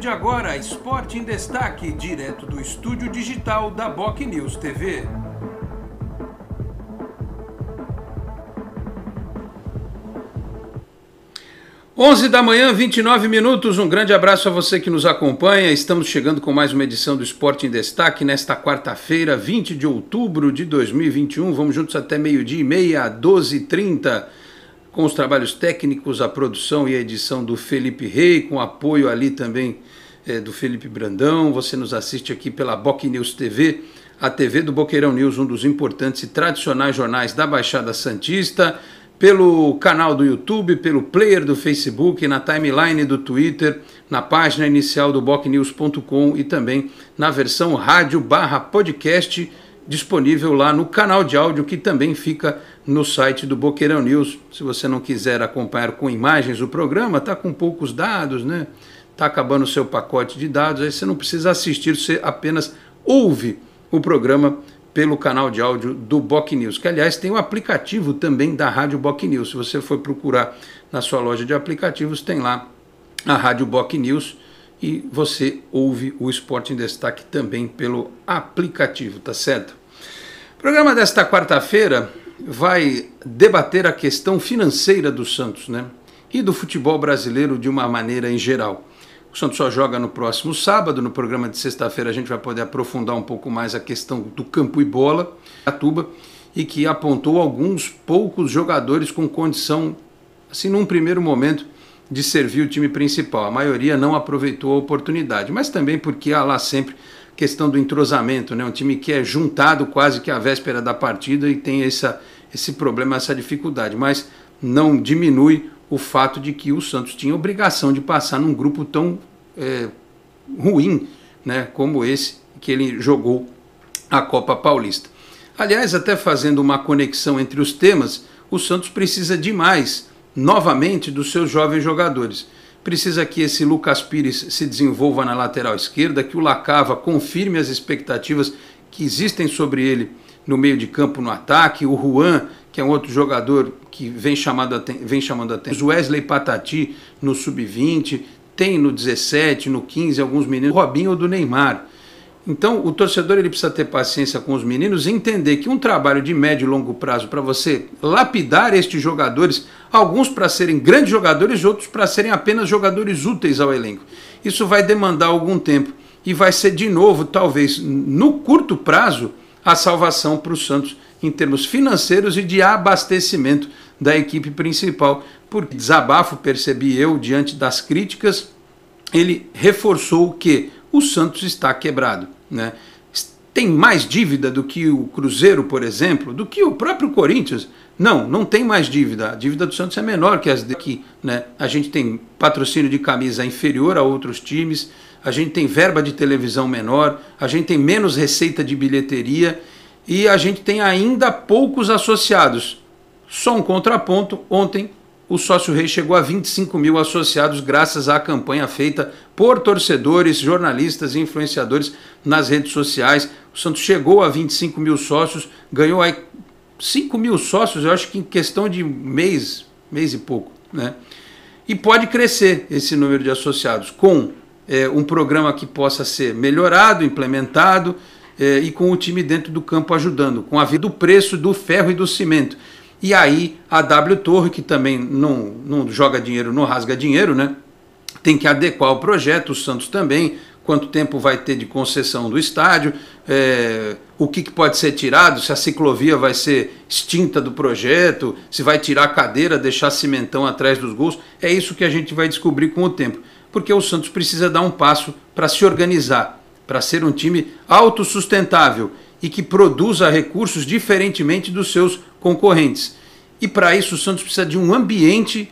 De agora, Esporte em Destaque, direto do estúdio digital da BocNews TV. Onze da manhã, 29 minutos, um grande abraço a você que nos acompanha. Estamos chegando com mais uma edição do Esporte em Destaque nesta quarta-feira, 20 de outubro de 2021. Vamos juntos até meio-dia e meia, 12h30. Com os trabalhos técnicos, a produção e a edição do Felipe Rei, com apoio ali também do Felipe Brandão. Você nos assiste aqui pela BocNews TV, a TV do Boqueirão News, um dos importantes e tradicionais jornais da Baixada Santista, pelo canal do YouTube, pelo player do Facebook, na timeline do Twitter, na página inicial do bocnews.com e também na versão rádio/podcast, disponível lá no canal de áudio que também fica no site do Boqueirão News. Se você não quiser acompanhar com imagens o programa, está com poucos dados, né? Está acabando o seu pacote de dados, aí você não precisa assistir, você apenas ouve o programa pelo canal de áudio do BocNews, que aliás tem o aplicativo também da Rádio BocNews. Se você for procurar na sua loja de aplicativos, tem lá a Rádio BocNews e você ouve o Esporte em Destaque também pelo aplicativo, tá certo? O programa desta quarta-feira vai debater a questão financeira do Santos, né? E do futebol brasileiro de uma maneira em geral. O Santos só joga no próximo sábado. No programa de sexta-feira a gente vai poder aprofundar um pouco mais a questão do campo e bola, Atuba, e que apontou alguns poucos jogadores com condição, assim, num primeiro momento, de servir o time principal. A maioria não aproveitou a oportunidade, mas também porque há lá sempre questão do entrosamento, né? Um time que é juntado quase que à véspera da partida e tem esse problema, essa dificuldade, mas não diminui o fato de que o Santos tinha obrigação de passar num grupo tão ruim, né, como esse que ele jogou a Copa Paulista. Aliás, até fazendo uma conexão entre os temas, o Santos precisa demais, novamente, dos seus jovens jogadores. Precisa que esse Lucas Pires se desenvolva na lateral esquerda, que o Lacava confirme as expectativas que existem sobre ele no meio de campo, no ataque. O Juan, que é um outro jogador que vem chamando a atenção. O Wesley Patati no sub-20, tem no 17, no 15, alguns meninos. O Robinho ou do Neymar. Então, o torcedor ele precisa ter paciência com os meninos e entender que um trabalho de médio e longo prazo para você lapidar estes jogadores, alguns para serem grandes jogadores, outros para serem apenas jogadores úteis ao elenco. Isso vai demandar algum tempo e vai ser de novo, talvez, no curto prazo, a salvação para o Santos em termos financeiros e de abastecimento da equipe principal. Por desabafo, percebi eu, diante das críticas, ele reforçou que o Santos está quebrado, né? Tem mais dívida do que o Cruzeiro, por exemplo, do que o próprio Corinthians? Não, não tem mais dívida. A dívida do Santos é menor que as daqui, né? A gente tem patrocínio de camisa inferior a outros times, a gente tem verba de televisão menor, a gente tem menos receita de bilheteria e a gente tem ainda poucos associados. Só um contraponto, ontem o Sócio Rei chegou a 25 mil associados graças à campanha feita por torcedores, jornalistas e influenciadores nas redes sociais. O Santos chegou a 25 mil sócios, ganhou aí 5 mil sócios, eu acho que em questão de mês e pouco, né? E pode crescer esse número de associados com um programa que possa ser melhorado, implementado e com o time dentro do campo ajudando, com a vida do preço do ferro e do cimento. E aí a W Torre, que também não joga dinheiro, não rasga dinheiro, né? Tem que adequar o projeto, o Santos também, quanto tempo vai ter de concessão do estádio, o que pode ser tirado, se a ciclovia vai ser extinta do projeto, se vai tirar a cadeira, deixar cimentão atrás dos gols. É isso que a gente vai descobrir com o tempo, porque o Santos precisa dar um passo para se organizar, para ser um time autossustentável e que produza recursos diferentemente dos seus concorrentes. E para isso o Santos precisa de um ambiente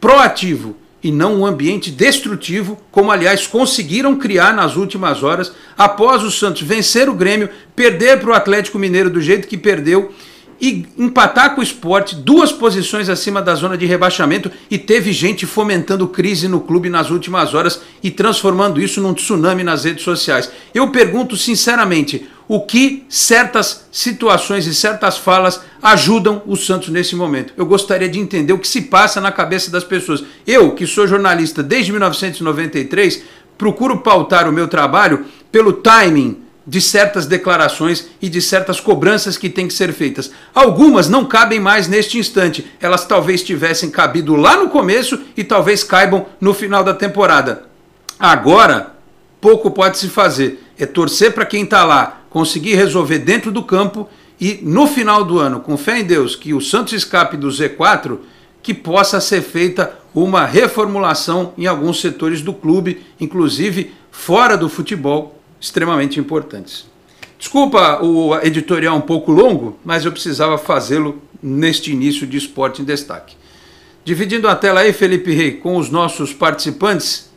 proativo e não um ambiente destrutivo, como aliás conseguiram criar nas últimas horas, após o Santos vencer o Grêmio, perder para o Atlético Mineiro do jeito que perdeu e empatar com o Sport, 2 posições acima da zona de rebaixamento, e teve gente fomentando crise no clube nas últimas horas e transformando isso num tsunami nas redes sociais. Eu pergunto sinceramente, o que certas situações e certas falas ajudam o Santos nesse momento? Eu gostaria de entender o que se passa na cabeça das pessoas. Eu, que sou jornalista desde 1993, procuro pautar o meu trabalho pelo timing de certas declarações e de certas cobranças que têm que ser feitas. Algumas não cabem mais neste instante. Elas talvez tivessem cabido lá no começo e talvez caibam no final da temporada. Agora, pouco pode se fazer. É torcer para quem está lá conseguir resolver dentro do campo e no final do ano, com fé em Deus, que o Santos escape do Z4, que possa ser feita uma reformulação em alguns setores do clube, inclusive fora do futebol, extremamente importantes. Desculpa o editorial um pouco longo, mas eu precisava fazê-lo neste início de Esporte em Destaque. Dividindo a tela aí, Felipe Rey, com os nossos participantes,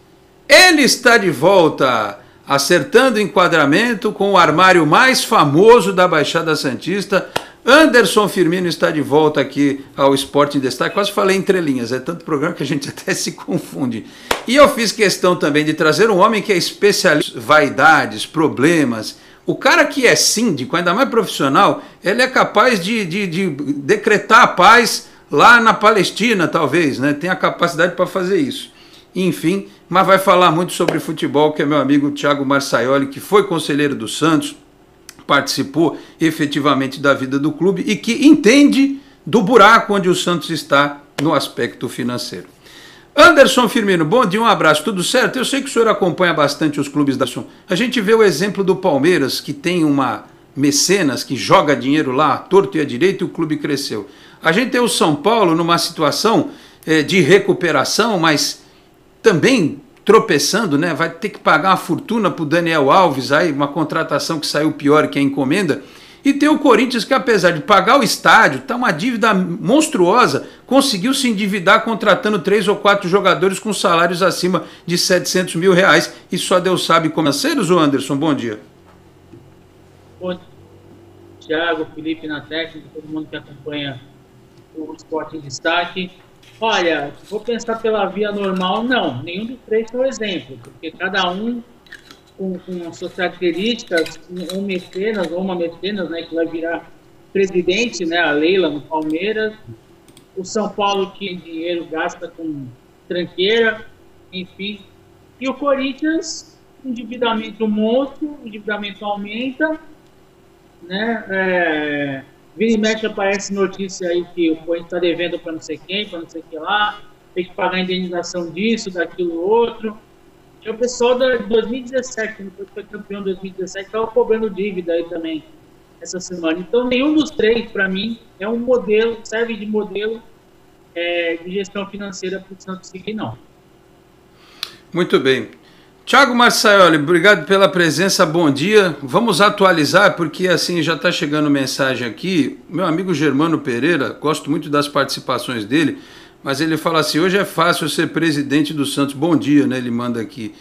ele está de volta, acertando o enquadramento com o armário mais famoso da Baixada Santista. Anderson Firmino está de volta aqui ao Esporte em Destaque. Quase falei entre linhas, é tanto programa que a gente até se confunde. E eu fiz questão também de trazer um homem que é especialista em vaidades, problemas. O cara que é síndico, ainda mais profissional, ele é capaz de decretar a paz lá na Palestina, talvez, né? Tem a capacidade para fazer isso. Enfim, mas vai falar muito sobre futebol, que é meu amigo Thiago Marçaioli, que foi conselheiro do Santos, participou efetivamente da vida do clube e que entende do buraco onde o Santos está no aspecto financeiro. Anderson Firmino, bom dia, um abraço, tudo certo? Eu sei que o senhor acompanha bastante os clubes da Sul. A gente vê o exemplo do Palmeiras, que tem uma mecenas que joga dinheiro lá, torto e à direita, e o clube cresceu. A gente tem o São Paulo numa situação de recuperação, mas também tropeçando, né? Vai ter que pagar uma fortuna para o Daniel Alves, aí, uma contratação que saiu pior que a encomenda. E tem o Corinthians que, apesar de pagar o estádio, está uma dívida monstruosa, conseguiu se endividar contratando 3 ou 4 jogadores com salários acima de R$700 mil, e só Deus sabe como. Financeiros, ou Anderson, bom dia. Bom dia, Thiago, Felipe na técnica, todo mundo que acompanha o Esporte em Destaque. Olha, se for pensar pela via normal, não, nenhum dos três foi um exemplo, porque cada um com suas características, um mecenas ou uma mecenas, né, que vai virar presidente, né, a Leila no Palmeiras, o São Paulo que dinheiro gasta com tranqueira, enfim, e o Corinthians, endividamento monstro, endividamento aumenta, né, vira e mexe aparece notícia aí que o Corinthians está devendo para não sei quem, para não sei o que lá, tem que pagar a indenização disso, daquilo, outro. E o pessoal de 2017, que foi campeão em 2017, estava cobrando dívida aí também essa semana. Então, nenhum dos três, para mim, é um modelo, serve de modelo de gestão financeira para o Santos seguir, não. Muito bem. Thiago Marçaioli, obrigado pela presença, bom dia. Vamos atualizar, porque assim já está chegando mensagem aqui. Meu amigo Germano Pereira, gosto muito das participações dele, mas ele fala assim, hoje é fácil ser presidente do Santos. Bom dia, né? Ele manda aqui.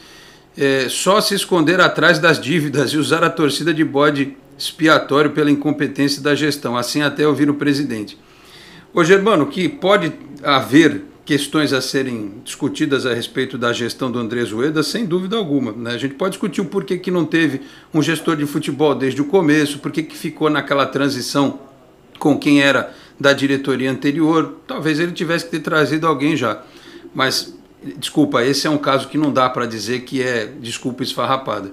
Só se esconder atrás das dívidas e usar a torcida de bode expiatório pela incompetência da gestão. Assim até ouvir o presidente. Ô Germano, que pode haver questões a serem discutidas a respeito da gestão do Andrés Rueda, sem dúvida alguma, né? A gente pode discutir o porquê que não teve um gestor de futebol desde o começo, porquê que ficou naquela transição com quem era da diretoria anterior. Talvez ele tivesse que ter trazido alguém já. Mas, desculpa, esse é um caso que não dá para dizer que é desculpa esfarrapada.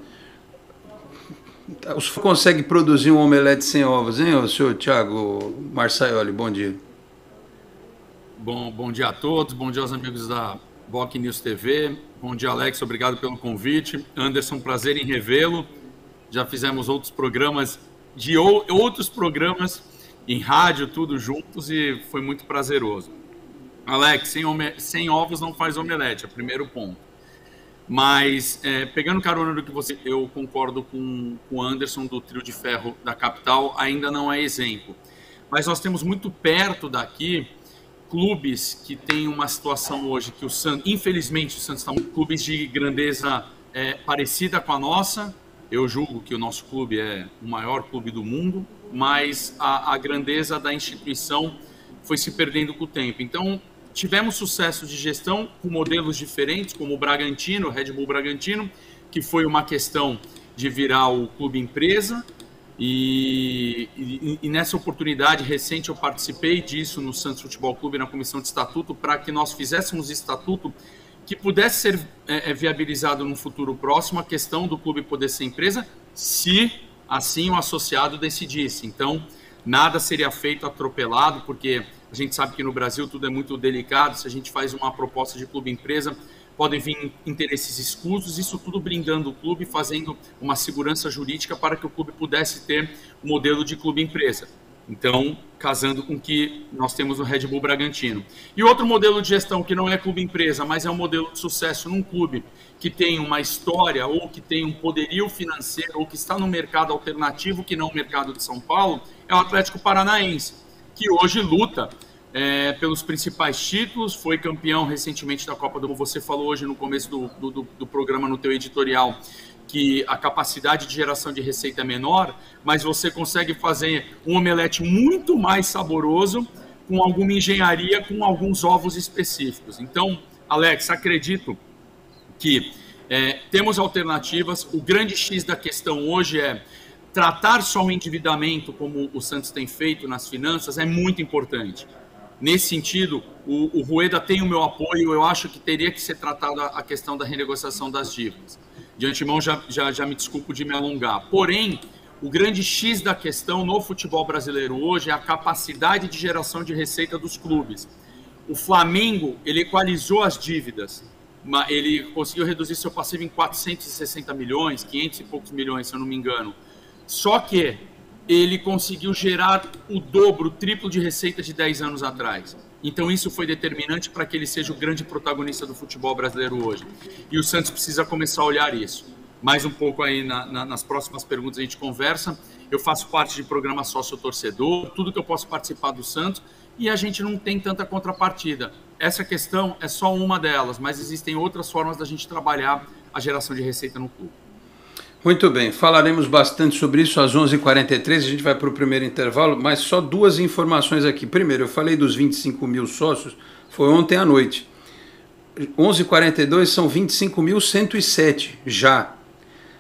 O senhor consegue produzir um omelete sem ovos, hein, o senhor Thiago Marçaioli? Bom dia. Bom dia a todos, bom dia aos amigos da Boc News TV, bom dia Alex, obrigado pelo convite. Anderson, prazer em revê-lo, já fizemos outros programas, outros programas em rádio, tudo juntos, e foi muito prazeroso. Alex, sem ovos não faz omelete, é o primeiro ponto. Mas, pegando carona do que você, eu concordo com o Anderson do Trio de Ferro da capital, ainda não é exemplo. Mas nós temos muito perto daqui clubes que têm uma situação hoje que o Santos, infelizmente, o Santos está clubes de grandeza parecida com a nossa. Eu julgo que o nosso clube é o maior clube do mundo, mas a grandeza da instituição foi se perdendo com o tempo. Então, tivemos sucesso de gestão com modelos diferentes, como o Bragantino, o Red Bull Bragantino, que foi uma questão de virar o clube empresa. E nessa oportunidade recente eu participei disso no Santos Futebol Clube, na comissão de estatuto, para que nós fizéssemos estatuto que pudesse ser viabilizado num futuro próximo a questão do clube poder ser empresa, se assim o associado decidisse. Então, nada seria feito atropelado, porque a gente sabe que no Brasil tudo é muito delicado. Se a gente faz uma proposta de clube-empresa, podem vir interesses escusos, isso tudo blindando o clube, fazendo uma segurança jurídica para que o clube pudesse ter um modelo de clube-empresa. Então, casando com o que nós temos no Red Bull Bragantino. E outro modelo de gestão que não é clube-empresa, mas é um modelo de sucesso num clube que tem uma história ou que tem um poderio financeiro ou que está no mercado alternativo que não o mercado de São Paulo, é o Atlético Paranaense, que hoje luta pelos principais títulos, foi campeão recentemente da Copa do Mundo. Você falou hoje no começo do programa, no teu editorial, que a capacidade de geração de receita é menor, mas você consegue fazer um omelete muito mais saboroso com alguma engenharia, com alguns ovos específicos. Então, Alex, acredito que temos alternativas. O grande X da questão hoje é tratar só o endividamento, como o Santos tem feito nas finanças, é muito importante. Nesse sentido, o Rueda tem o meu apoio. Eu acho que teria que ser tratada a questão da renegociação das dívidas. De antemão, já me desculpo de me alongar. Porém, o grande X da questão no futebol brasileiro hoje é a capacidade de geração de receita dos clubes. O Flamengo, ele equalizou as dívidas. Ele conseguiu reduzir seu passivo em 460 milhões, 500 e poucos milhões, se eu não me engano. Só que ele conseguiu gerar o dobro, o triplo de receita de 10 anos atrás. Então isso foi determinante para que ele seja o grande protagonista do futebol brasileiro hoje. E o Santos precisa começar a olhar isso. Mais um pouco aí nas próximas perguntas a gente conversa. Eu faço parte de programa sócio-torcedor, tudo que eu posso participar do Santos, e a gente não tem tanta contrapartida. Essa questão é só uma delas, mas existem outras formas da gente trabalhar a geração de receita no clube. Muito bem, falaremos bastante sobre isso às 11h43, a gente vai para o primeiro intervalo, mas só duas informações aqui. Primeiro, eu falei dos 25 mil sócios, foi ontem à noite. 11h42 são 25.107 já.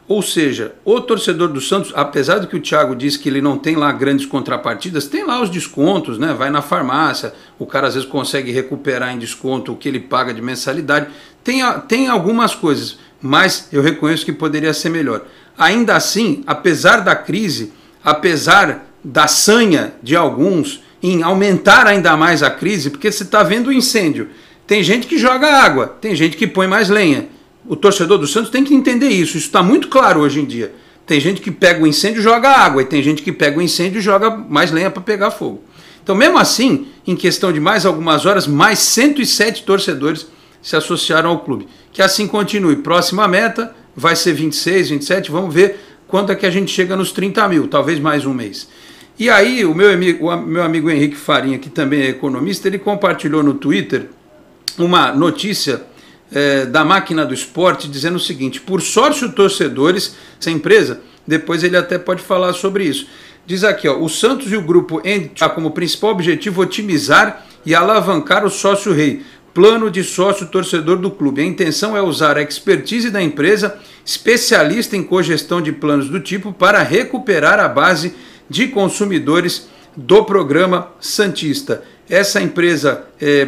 Ou seja, o torcedor do Santos, apesar do que o Thiago disse que ele não tem lá grandes contrapartidas, tem lá os descontos, né? Vai na farmácia, o cara às vezes consegue recuperar em desconto o que ele paga de mensalidade. Tem algumas coisas, mas eu reconheço que poderia ser melhor. Ainda assim, apesar da crise, apesar da sanha de alguns em aumentar ainda mais a crise, porque você está vendo o incêndio, tem gente que joga água, tem gente que põe mais lenha. O torcedor do Santos tem que entender isso está muito claro hoje em dia. Tem gente que pega o incêndio e joga água, e tem gente que pega o incêndio e joga mais lenha para pegar fogo. Então, mesmo assim, em questão de mais algumas horas, mais 107 torcedores se associaram ao clube. Que assim continue. Próxima meta vai ser 26, 27, vamos ver quando é que a gente chega nos 30 mil, talvez mais um mês. E aí, o meu amigo Henrique Farinha, que também é economista, ele compartilhou no Twitter uma notícia da Máquina do Esporte dizendo o seguinte: por sócio torcedores, essa empresa, depois ele até pode falar sobre isso. Diz aqui, ó, o Santos e o grupo End como principal objetivo otimizar e alavancar o sócio rei, plano de sócio torcedor do clube. A intenção é usar a expertise da empresa, especialista em cogestão de planos do tipo, para recuperar a base de consumidores do programa santista. Essa empresa,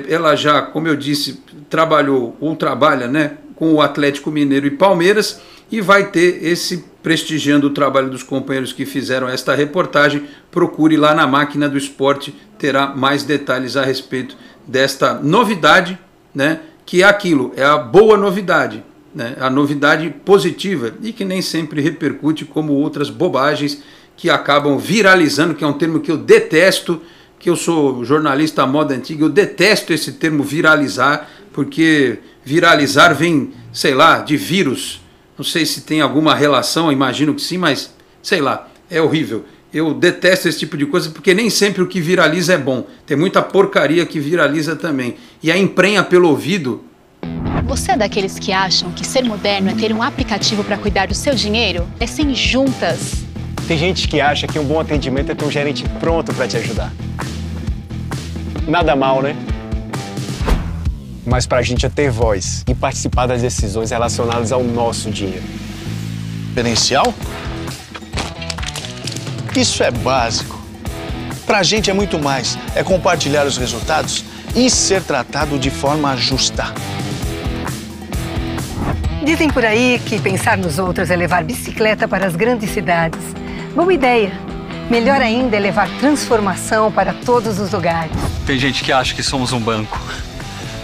ela já, como eu disse, trabalhou ou trabalha, né, com o Atlético Mineiro e Palmeiras, e vai ter esse prestigiando o trabalho dos companheiros que fizeram esta reportagem. Procure lá na Máquina do Esporte, terá mais detalhes a respeito desta novidade, né, que é aquilo, é a boa novidade, né, a novidade positiva e que nem sempre repercute como outras bobagens que acabam viralizando, que é um termo que eu detesto, que eu sou jornalista à moda antiga, eu detesto esse termo viralizar, porque viralizar vem, sei lá, de vírus. Não sei se tem alguma relação, imagino que sim, mas sei lá, é horrível. Eu detesto esse tipo de coisa, porque nem sempre o que viraliza é bom. Tem muita porcaria que viraliza também. E a emprenha pelo ouvido. Você é daqueles que acham que ser moderno é ter um aplicativo para cuidar do seu dinheiro? É sem juntas. Tem gente que acha que um bom atendimento é ter um gerente pronto para te ajudar. Nada mal, né? Mas pra gente é ter voz e participar das decisões relacionadas ao nosso dinheiro. Diferencial? Isso é básico. Pra gente é muito mais. É compartilhar os resultados e ser tratado de forma justa. Dizem por aí que pensar nos outros é levar bicicleta para as grandes cidades. Boa ideia. Melhor ainda é levar transformação para todos os lugares. Tem gente que acha que somos um banco.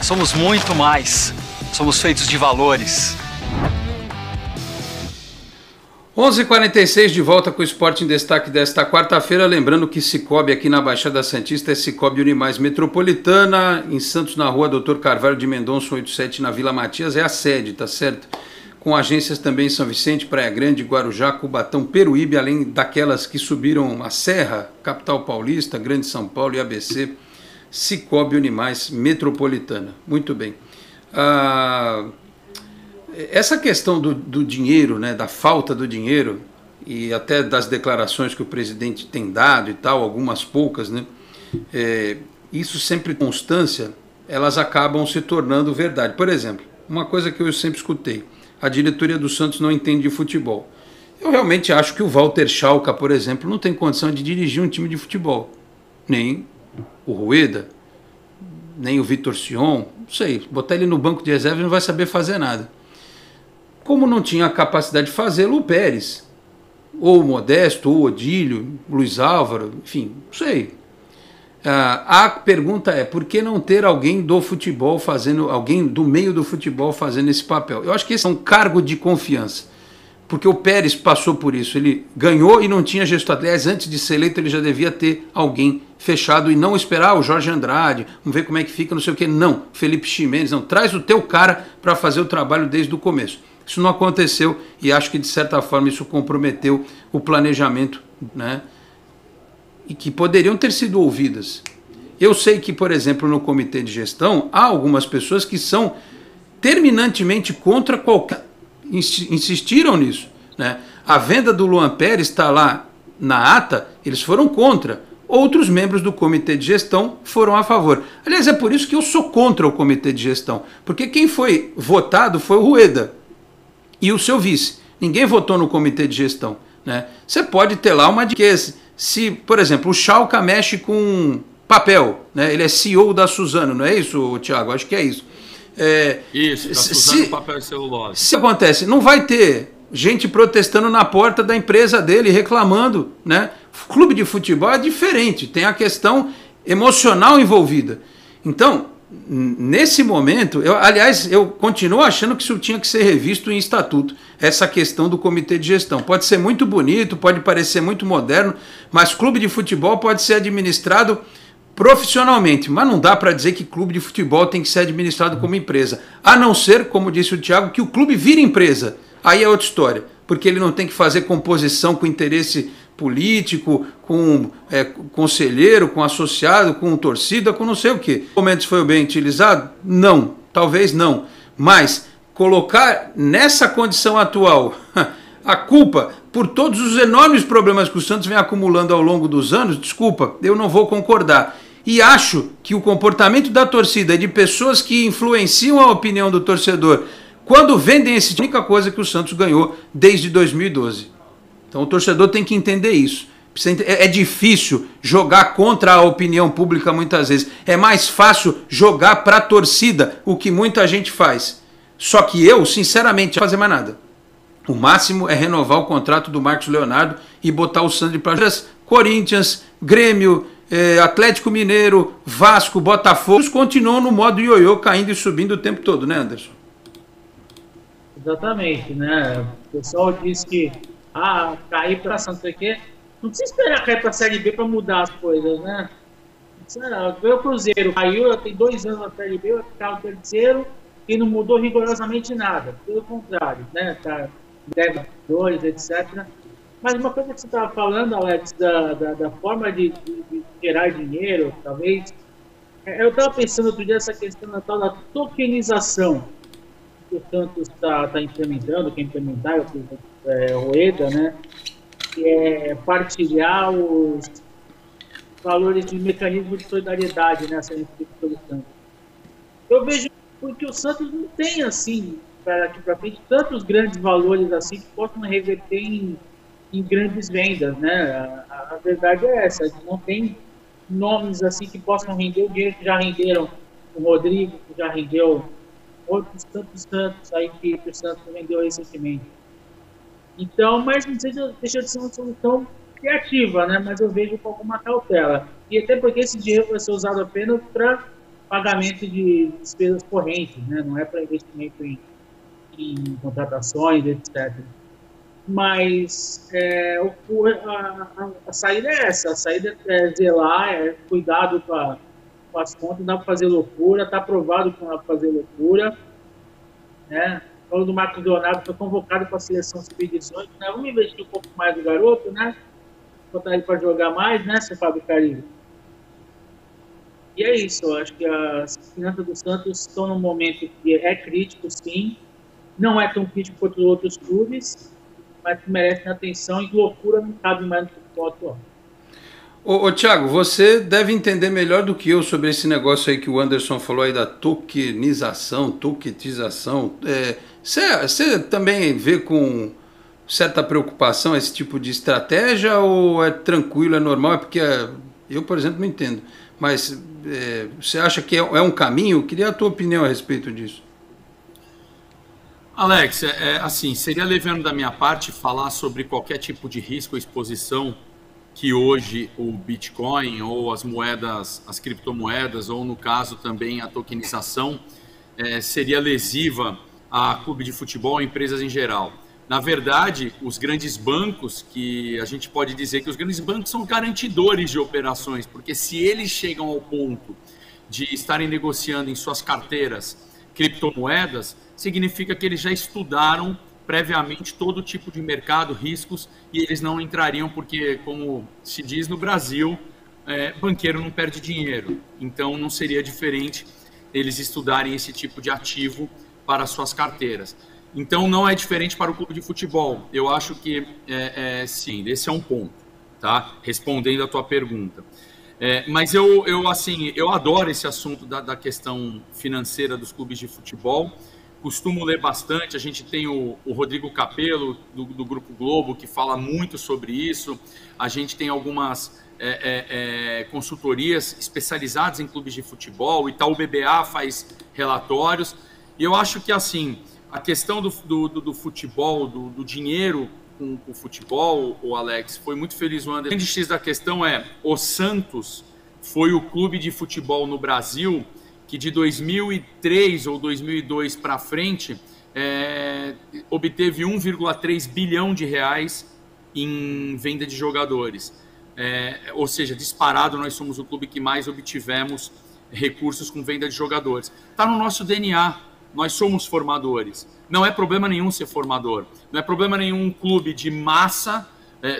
Somos muito mais. Somos feitos de valores. 11h46 de volta com o Esporte em Destaque desta quarta-feira. Lembrando que Cicobi aqui na Baixada Santista é Cicobi Unimais Metropolitana. Em Santos, na rua Dr. Carvalho de Mendonça, 87, na Vila Matias, é a sede, tá certo? Com agências também em São Vicente, Praia Grande, Guarujá, Cubatão, Peruíbe, além daquelas que subiram a Serra, Capital Paulista, Grande São Paulo e ABC, Cicobi Unimais Metropolitana. Muito bem. Essa questão do dinheiro, né, da falta do dinheiro, e até das declarações que o presidente tem dado e tal, algumas poucas, né, isso sempre constância, elas acabam se tornando verdade. Por exemplo, uma coisa que eu sempre escutei, a diretoria do Santos não entende de futebol. Eu realmente acho que o Walter Schalka, por exemplo, não tem condição de dirigir um time de futebol. Nem o Rueda, nem o Vitor Sion, não sei, botar ele no banco de reserva não vai saber fazer nada. Como não tinha a capacidade de fazê-lo, o Pérez, ou o Modesto, ou o Odílio, Luiz Álvaro, enfim, não sei. A pergunta é, por que não ter alguém do futebol fazendo, alguém do meio do futebol fazendo esse papel? Eu acho que esse é um cargo de confiança, porque o Pérez passou por isso, ele ganhou e não tinha gestor. Aliás, antes de ser eleito ele já devia ter alguém fechado e não esperar o Jorge Andrade, vamos ver como é que fica, não sei o que, não, Felipe Ximenes, não, traz o teu cara para fazer o trabalho desde o começo. Isso não aconteceu e acho que de certa forma isso comprometeu o planejamento, né? E que poderiam ter sido ouvidas. Eu sei que, por exemplo, no comitê de gestão, há algumas pessoas que são terminantemente contra qualquer... Insistiram nisso, né? A venda do Luan Pérez está lá na ata, eles foram contra. Outros membros do comitê de gestão foram a favor. Aliás, é por isso que eu sou contra o comitê de gestão, porque quem foi votado foi o Rueda e o seu vice. Ninguém votou no comitê de gestão, né? Você pode ter lá uma dica. Se, por exemplo, o Schalka mexe com papel, né? Ele é CEO da Suzano, não é isso, Thiago? Acho que é isso. Isso, da Suzano papel e celulose. Se acontece, não vai ter gente protestando na porta da empresa dele, reclamando, né? O clube de futebol é diferente, tem a questão emocional envolvida. Então, nesse momento, eu continuo achando que isso tinha que ser revisto em estatuto, essa questão do comitê de gestão. Pode ser muito bonito, pode parecer muito moderno, mas clube de futebol pode ser administrado profissionalmente, mas não dá para dizer que clube de futebol tem que ser administrado como empresa, a não ser, como disse o Thiago, que o clube vire empresa. Aí é outra história, porque ele não tem que fazer composição com interesse político, com conselheiro, com associado, com torcida, com não sei o quê. O momento foi bem utilizado? Não, talvez não. Mas colocar nessa condição atual a culpa por todos os enormes problemas que o Santos vem acumulando ao longo dos anos, desculpa, eu não vou concordar. E acho que o comportamento da torcida e de pessoas que influenciam a opinião do torcedor, quando vendem esse, a única coisa que o Santos ganhou desde 2012. Então o torcedor tem que entender isso. É difícil jogar contra a opinião pública muitas vezes. É mais fácil jogar para a torcida, o que muita gente faz. Só que eu, sinceramente, não vou fazer mais nada. O máximo é renovar o contrato do Marcos Leonardo e botar o Sandri para Corinthians, Grêmio, Atlético Mineiro, Vasco, Botafogo. Eles continuam no modo ioiô, caindo e subindo o tempo todo, né, Anderson? Exatamente, né? O pessoal diz que cair para Santos aqui, não precisa esperar cair para a Série B para mudar as coisas, né? O Cruzeiro caiu, tem 2 anos na Série B, vai ficar o terceiro e não mudou rigorosamente nada. Pelo contrário, né? Tá 10-2, etc. Mas uma coisa que você estava falando, Alex, da forma de gerar dinheiro, talvez. Eu estava pensando outro dia essa questão da tal da tokenização que o Santos está implementando, quem implementar é o Rueda, né? Que é partilhar os valores de mecanismo de solidariedade, né? Essa pelo Santos. Eu vejo porque o Santos não tem, assim, para aqui para frente, tantos grandes valores assim que possam reverter em grandes vendas, né? A verdade é essa, não tem nomes assim que possam render o dinheiro que já renderam o Rodrigo, que já rendeu outros tantos Santos aí que o Santos vendeu recentemente. Então, mas não sei se deixa de ser uma solução criativa, né? Mas eu vejo com alguma cautela. E até porque esse dinheiro vai ser usado apenas para pagamento de despesas correntes, né? Não é para investimento em contratações, etc. Mas a saída é essa, a saída é zelar, é cuidado com as contas, não dá para fazer loucura, está aprovado que não dá para fazer loucura, né? Falando do Marcos Leonardo, foi convocado para a seleção sub-18, né? Vamos investir um pouco mais no garoto, né? Botar ele para jogar mais, né, seu Fábio Carilho? E é isso, eu acho que as finanças do Santos estão num momento que é crítico, sim, não é tão crítico quanto os outros clubes, mas que merecem atenção e loucura não cabe mais no futebol atual. Ô, Thiago, você deve entender melhor do que eu sobre esse negócio aí que o Anderson falou aí da toquetização. Você também vê com certa preocupação esse tipo de estratégia ou é tranquilo, é normal? É porque eu, por exemplo, não entendo. Mas você acha que é um caminho? Eu queria a tua opinião a respeito disso. Alex, assim, seria leviano da minha parte falar sobre qualquer tipo de risco ou exposição que hoje o Bitcoin ou as moedas, as criptomoedas, ou no caso também a tokenização, seria lesiva a clube de futebol e empresas em geral. Na verdade, os grandes bancos, que a gente pode dizer que os grandes bancos são garantidores de operações, porque se eles chegam ao ponto de estarem negociando em suas carteiras criptomoedas, significa que eles já estudaram previamente todo tipo de mercado, riscos, e eles não entrariam porque, como se diz no Brasil, banqueiro não perde dinheiro. Então não seria diferente eles estudarem esse tipo de ativo para suas carteiras. Então não é diferente para o clube de futebol. Eu acho que sim, esse é um ponto, tá? Respondendo a tua pergunta. Mas eu adoro esse assunto da questão financeira dos clubes de futebol. Costumo ler bastante, a gente tem o Rodrigo Capello, do Grupo Globo, que fala muito sobre isso. A gente tem algumas consultorias especializadas em clubes de futebol, o Itaú BBA faz relatórios. E eu acho que, assim, a questão do futebol, do dinheiro com o futebol, o Alex, foi muito feliz o Anderson. O grande X da questão o Santos foi o clube de futebol no Brasil que de 2003 ou 2002 para frente obteve 1,3 bilhão de reais em venda de jogadores. Ou seja, disparado, nós somos o clube que mais obtivemos recursos com venda de jogadores. Está no nosso DNA, nós somos formadores. Não é problema nenhum ser formador, não é problema nenhum um clube de massa.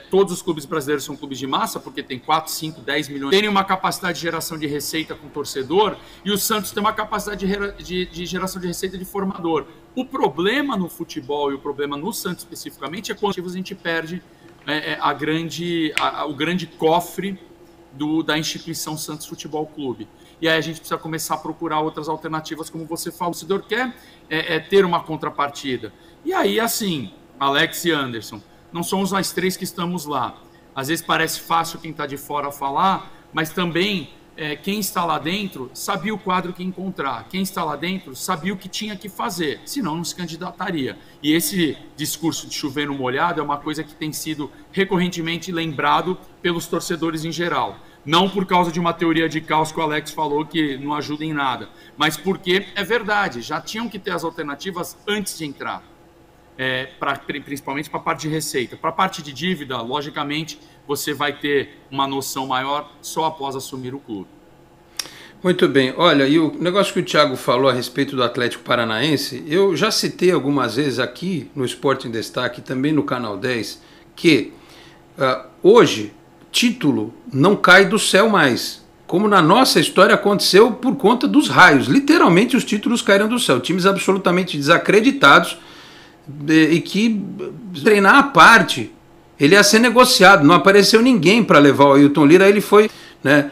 Todos os clubes brasileiros são clubes de massa, porque tem 4, 5, 10 milhões. Tem uma capacidade de geração de receita com torcedor, e o Santos tem uma capacidade de geração de receita de formador. O problema no futebol, e o problema no Santos especificamente, é quando a gente perde o grande cofre da instituição Santos Futebol Clube. E aí a gente precisa começar a procurar outras alternativas, como você falou. O torcedor quer ter uma contrapartida. E aí, assim, Alex e Anderson, não somos nós três que estamos lá. Às vezes parece fácil quem está de fora falar, mas também quem está lá dentro sabia o quadro que encontrar. Quem está lá dentro sabia o que tinha que fazer, senão não se candidataria. E esse discurso de chover no molhado é uma coisa que tem sido recorrentemente lembrado pelos torcedores em geral. Não por causa de uma teoria de caos que o Alex falou que não ajuda em nada, mas porque é verdade, já tinham que ter as alternativas antes de entrar. Principalmente para a parte de receita. Para a parte de dívida, logicamente, você vai ter uma noção maior só após assumir o clube. Muito bem. Olha, e o negócio que o Thiago falou a respeito do Atlético Paranaense, eu já citei algumas vezes aqui no Esporte em Destaque, também no Canal 10, que hoje título não cai do céu mais. Como na nossa história aconteceu por conta dos raios. Literalmente os títulos caíram do céu. Times absolutamente desacreditados e que treinar à parte, ele ia ser negociado, não apareceu ninguém para levar o Ailton Lira, ele foi, né?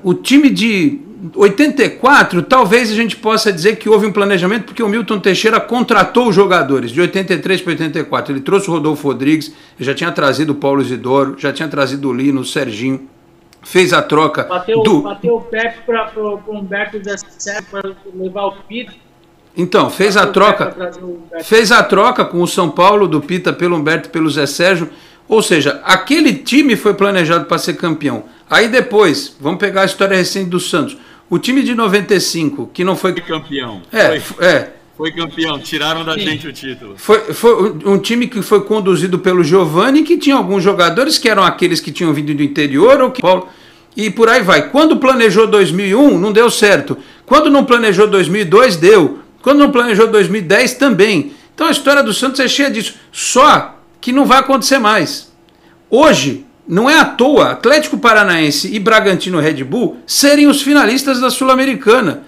O time de 84, talvez a gente possa dizer que houve um planejamento, porque o Milton Teixeira contratou os jogadores de 83 para 84, ele trouxe o Rodolfo Rodrigues, já tinha trazido o Paulo Isidoro, já tinha trazido o Lino, o Serginho, fez a troca bateu o Pepe para o Humberto 17 para levar o Pito. Então, fez a troca com o São Paulo, do Pita pelo Humberto e pelo Zé Sérgio. Ou seja, aquele time foi planejado para ser campeão. Aí depois, vamos pegar a história recente do Santos. O time de 95, que não foi campeão. Foi campeão, tiraram da gente o título. Foi um time que foi conduzido pelo Giovani, que tinha alguns jogadores que eram aqueles que tinham vindo do interior, ou que Paulo, e por aí vai. Quando planejou 2001, não deu certo. Quando não planejou 2002, deu. Quando não planejou 2010, também. Então a história do Santos é cheia disso. Só que não vai acontecer mais. Hoje, não é à toa Atlético Paranaense e Bragantino Red Bull serem os finalistas da Sul-Americana.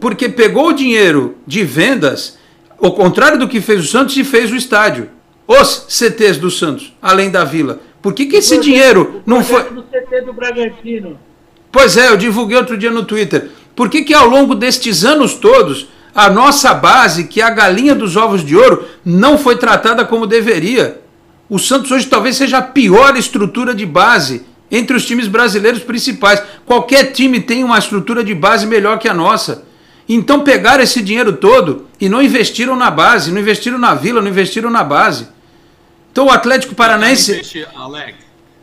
Porque pegou o dinheiro de vendas, ao contrário do que fez o Santos, e fez o estádio. Os CTs do Santos, além da Vila. Por que esse dinheiro não foi... do CT do Bragantino. Pois é, eu divulguei outro dia no Twitter. Por que ao longo destes anos todos, a nossa base, que é a galinha dos ovos de ouro, não foi tratada como deveria? O Santos hoje talvez seja a pior estrutura de base entre os times brasileiros principais. Qualquer time tem uma estrutura de base melhor que a nossa. Então pegaram esse dinheiro todo e não investiram na base, não investiram na Vila, não investiram na base. Então o Atlético Paranaense...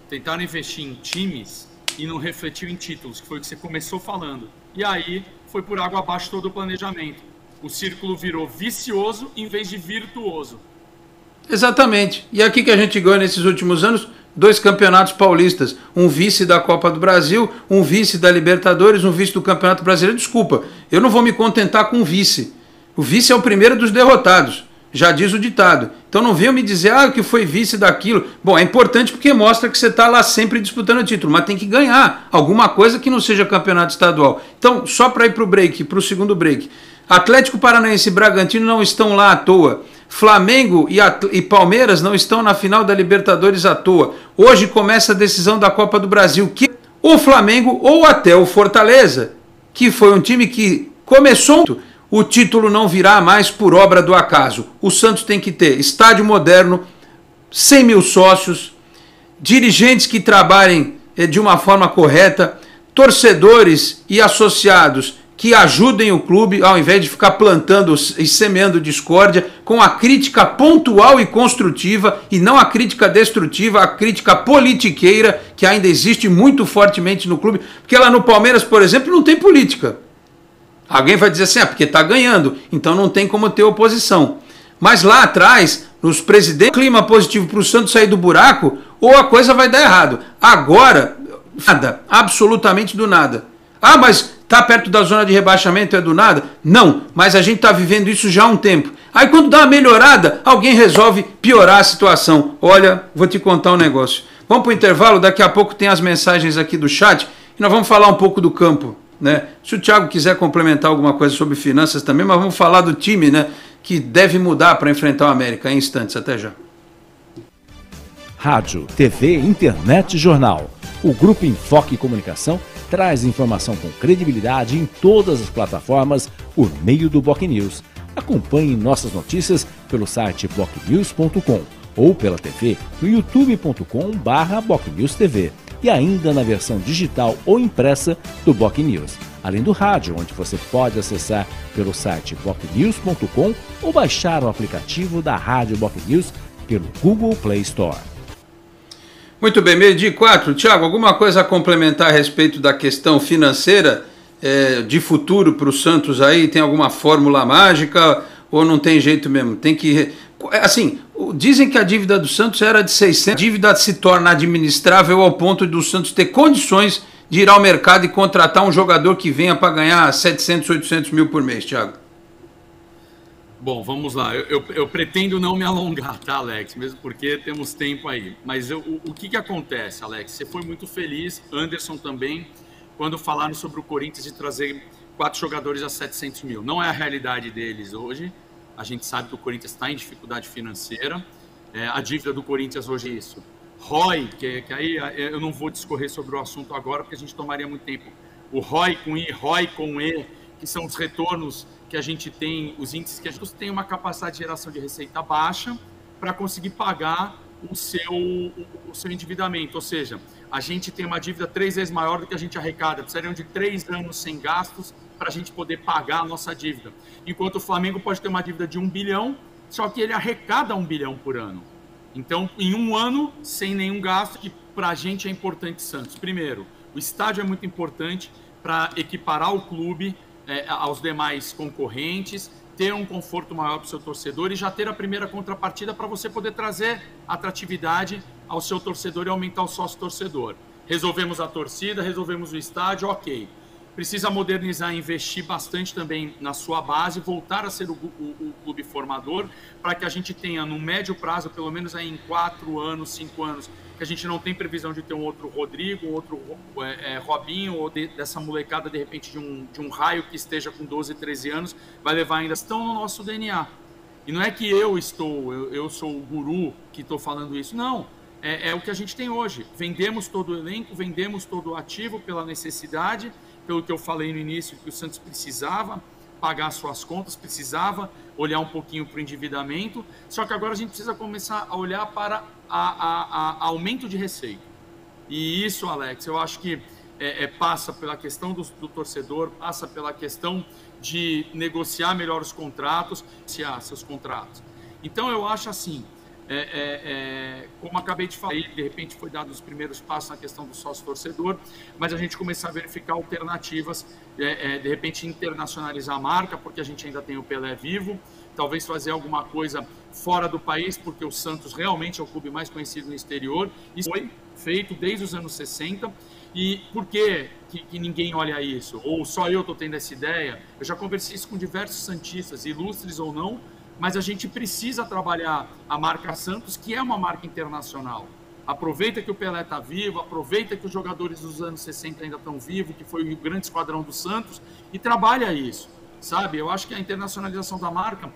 Tentaram investir em times e não refletiu em títulos, que foi o que você começou falando. E aí foi por água abaixo todo o planejamento. O círculo virou vicioso em vez de virtuoso. Exatamente. E aqui que a gente ganhou nesses últimos anos 2 campeonatos paulistas, um vice da Copa do Brasil, um vice da Libertadores, um vice do Campeonato Brasileiro. Desculpa, eu não vou me contentar com o vice. O vice é o primeiro dos derrotados, já diz o ditado. Então não venham me dizer que foi vice daquilo. Bom, é importante porque mostra que você está lá sempre disputando o título, mas tem que ganhar alguma coisa que não seja campeonato estadual. Então, só para ir para o break, para o segundo break, Atlético Paranaense e Bragantino não estão lá à toa. Flamengo e Palmeiras não estão na final da Libertadores à toa. Hoje começa a decisão da Copa do Brasil, que o Flamengo ou até o Fortaleza, que foi um time que começou, o título não virá mais por obra do acaso. O Santos tem que ter estádio moderno, 100 mil sócios, dirigentes que trabalhem de uma forma correta, torcedores e associados que ajudem o clube, ao invés de ficar plantando e semeando discórdia, com a crítica pontual e construtiva, e não a crítica destrutiva, a crítica politiqueira, que ainda existe muito fortemente no clube, porque lá no Palmeiras, por exemplo, não tem política. Alguém vai dizer assim, porque está ganhando, então não tem como ter oposição. Mas lá atrás, nos presidentes, clima positivo para o Santos sair do buraco, ou a coisa vai dar errado. Agora, nada, absolutamente do nada. Mas está perto da zona de rebaixamento, é do nada? Não, mas a gente está vivendo isso já há um tempo. Aí quando dá uma melhorada, alguém resolve piorar a situação. Olha, vou te contar um negócio. Vamos para o intervalo, daqui a pouco tem as mensagens aqui do chat e nós vamos falar um pouco do campo, né? Se o Thiago quiser complementar alguma coisa sobre finanças também, mas vamos falar do time, né, que deve mudar para enfrentar o América em instantes. Até já. Rádio, TV, internet e jornal. O Grupo Enfoque Comunicação traz informação com credibilidade em todas as plataformas por meio do BocNews. Acompanhe nossas notícias pelo site bocnews.com ou pela TV no youtube.com/BocNewsTV e ainda na versão digital ou impressa do BocNews, além do rádio, onde você pode acessar pelo site bocnews.com ou baixar o aplicativo da Rádio BocNews pelo Google Play Store. Muito bem, 12:04. Thiago, alguma coisa a complementar a respeito da questão financeira de futuro para o Santos aí? Tem alguma fórmula mágica ou não tem jeito mesmo? Tem que... Assim, dizem que a dívida do Santos era de 600. A dívida se torna administrável ao ponto do Santos ter condições de ir ao mercado e contratar um jogador que venha para ganhar 700, 800 mil por mês, Thiago. Bom, vamos lá. Eu pretendo não me alongar, tá, Alex? Mesmo porque temos tempo aí. Mas o que acontece, Alex? Você foi muito feliz, Anderson também, quando falaram sobre o Corinthians de trazer 4 jogadores a 700 mil. Não é a realidade deles hoje. A gente sabe que o Corinthians está em dificuldade financeira. A dívida do Corinthians hoje é isso. ROI, que aí eu não vou discorrer sobre o assunto agora, porque a gente tomaria muito tempo. O ROI com I, ROI com E, que são os retornos que a gente tem, os índices que a gente tem uma capacidade de geração de receita baixa para conseguir pagar o seu endividamento. Ou seja, a gente tem uma dívida 3 vezes maior do que a gente arrecada. Precisariam de 3 anos sem gastos para a gente poder pagar a nossa dívida. Enquanto o Flamengo pode ter uma dívida de 1 bilhão, só que ele arrecada 1 bilhão por ano. Então, em um ano, sem nenhum gasto, que para a gente é importante, Santos. Primeiro, o estádio é muito importante para equiparar o clube aos demais concorrentes, ter um conforto maior para o seu torcedor e já ter a primeira contrapartida para você poder trazer atratividade ao seu torcedor e aumentar o sócio-torcedor. Resolvemos a torcida, resolvemos o estádio, ok. Precisa modernizar e investir bastante também na sua base, voltar a ser o clube formador, para que a gente tenha no médio prazo, pelo menos aí em 4 anos, 5 anos, que a gente não tem previsão de ter um outro Rodrigo, um outro Robinho, ou dessa molecada, de repente, de um raio que esteja com 12, 13 anos, vai levar ainda, estão no nosso DNA. E não é que eu sou o guru que estou falando isso, não. É o que a gente tem hoje. Vendemos todo o elenco, vendemos todo o ativo pela necessidade, pelo que eu falei no início, que o Santos precisava pagar suas contas, precisava olhar um pouquinho para o endividamento, só que agora a gente precisa começar a olhar para aumento de receita. E isso, Alex, eu acho que passa pela questão do torcedor, passa pela questão de negociar melhor os contratos, negociar seus contratos. Então eu acho assim, como acabei de falar, de repente foi dado os primeiros passos na questão do sócio-torcedor, mas a gente começar a verificar alternativas, de repente internacionalizar a marca, porque a gente ainda tem o Pelé vivo, talvez fazer alguma coisa fora do país, porque o Santos realmente é o clube mais conhecido no exterior, isso foi feito desde os anos 60, e por que ninguém olha isso? Ou só eu estou tendo essa ideia? Eu já conversei isso com diversos santistas, ilustres ou não, mas a gente precisa trabalhar a marca Santos, que é uma marca internacional. Aproveita que o Pelé está vivo, aproveita que os jogadores dos anos 60 ainda estão vivos, que foi o grande esquadrão do Santos, e trabalha isso, sabe? Eu acho que a internacionalização da marca,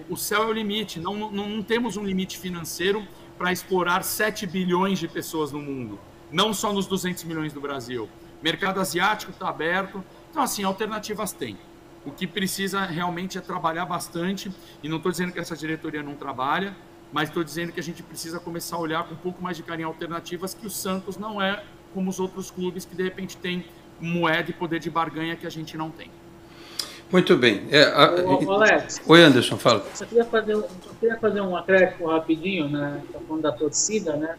o céu é o limite, não temos um limite financeiro para explorar 7 bilhões de pessoas no mundo, não só nos 200 milhões do Brasil. Mercado asiático está aberto, então assim, alternativas tem. O que precisa realmente é trabalhar bastante, e não estou dizendo que essa diretoria não trabalha, mas estou dizendo que a gente precisa começar a olhar com um pouco mais de carinho alternativas, que o Santos não é como os outros clubes que de repente tem moeda e poder de barganha que a gente não tem. Muito bem. Alex, Oi, Anderson, fala. Só queria fazer um acréscimo rapidinho, né? Tá falando da torcida, né?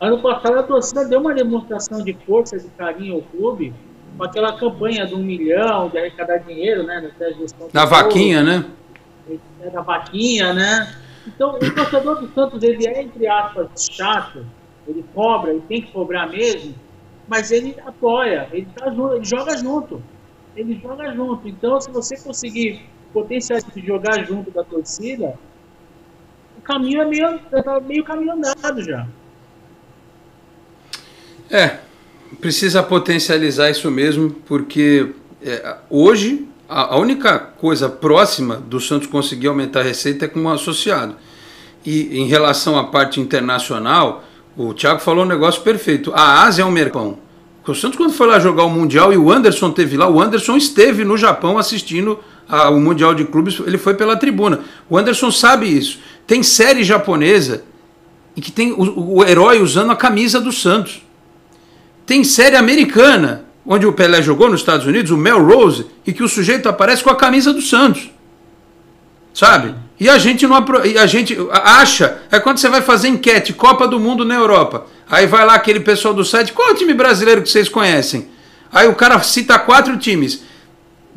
Ano passado a torcida deu uma demonstração de força, de carinho ao clube, com aquela campanha de 1 milhão, de arrecadar dinheiro, né? Da vaquinha, né? Da vaquinha, né? Então, o torcedor do Santos, ele é, entre aspas, chato, ele cobra, ele tem que cobrar mesmo, mas ele apoia, ele tá junto, ele joga junto. Então, se você conseguir potencializar de jogar junto da torcida, o caminho é meio caminho andado já. Precisa potencializar isso mesmo, porque hoje a única coisa próxima do Santos conseguir aumentar a receita é com um associado. E em relação à parte internacional, o Thiago falou um negócio perfeito. A Ásia é um mercado. O Santos, quando foi lá jogar o Mundial e o Anderson esteve lá, o Anderson esteve no Japão assistindo ao Mundial de Clubes, ele foi pela tribuna. O Anderson sabe isso. Tem série japonesa e que tem o herói usando a camisa do Santos. Tem série americana, onde o Pelé jogou nos Estados Unidos, o Melrose, e que o sujeito aparece com a camisa do Santos. Sabe? E a gente acha, quando você vai fazer enquete, Copa do Mundo na Europa, aí vai lá aquele pessoal do site, qual é o time brasileiro que vocês conhecem? Aí o cara cita 4 times.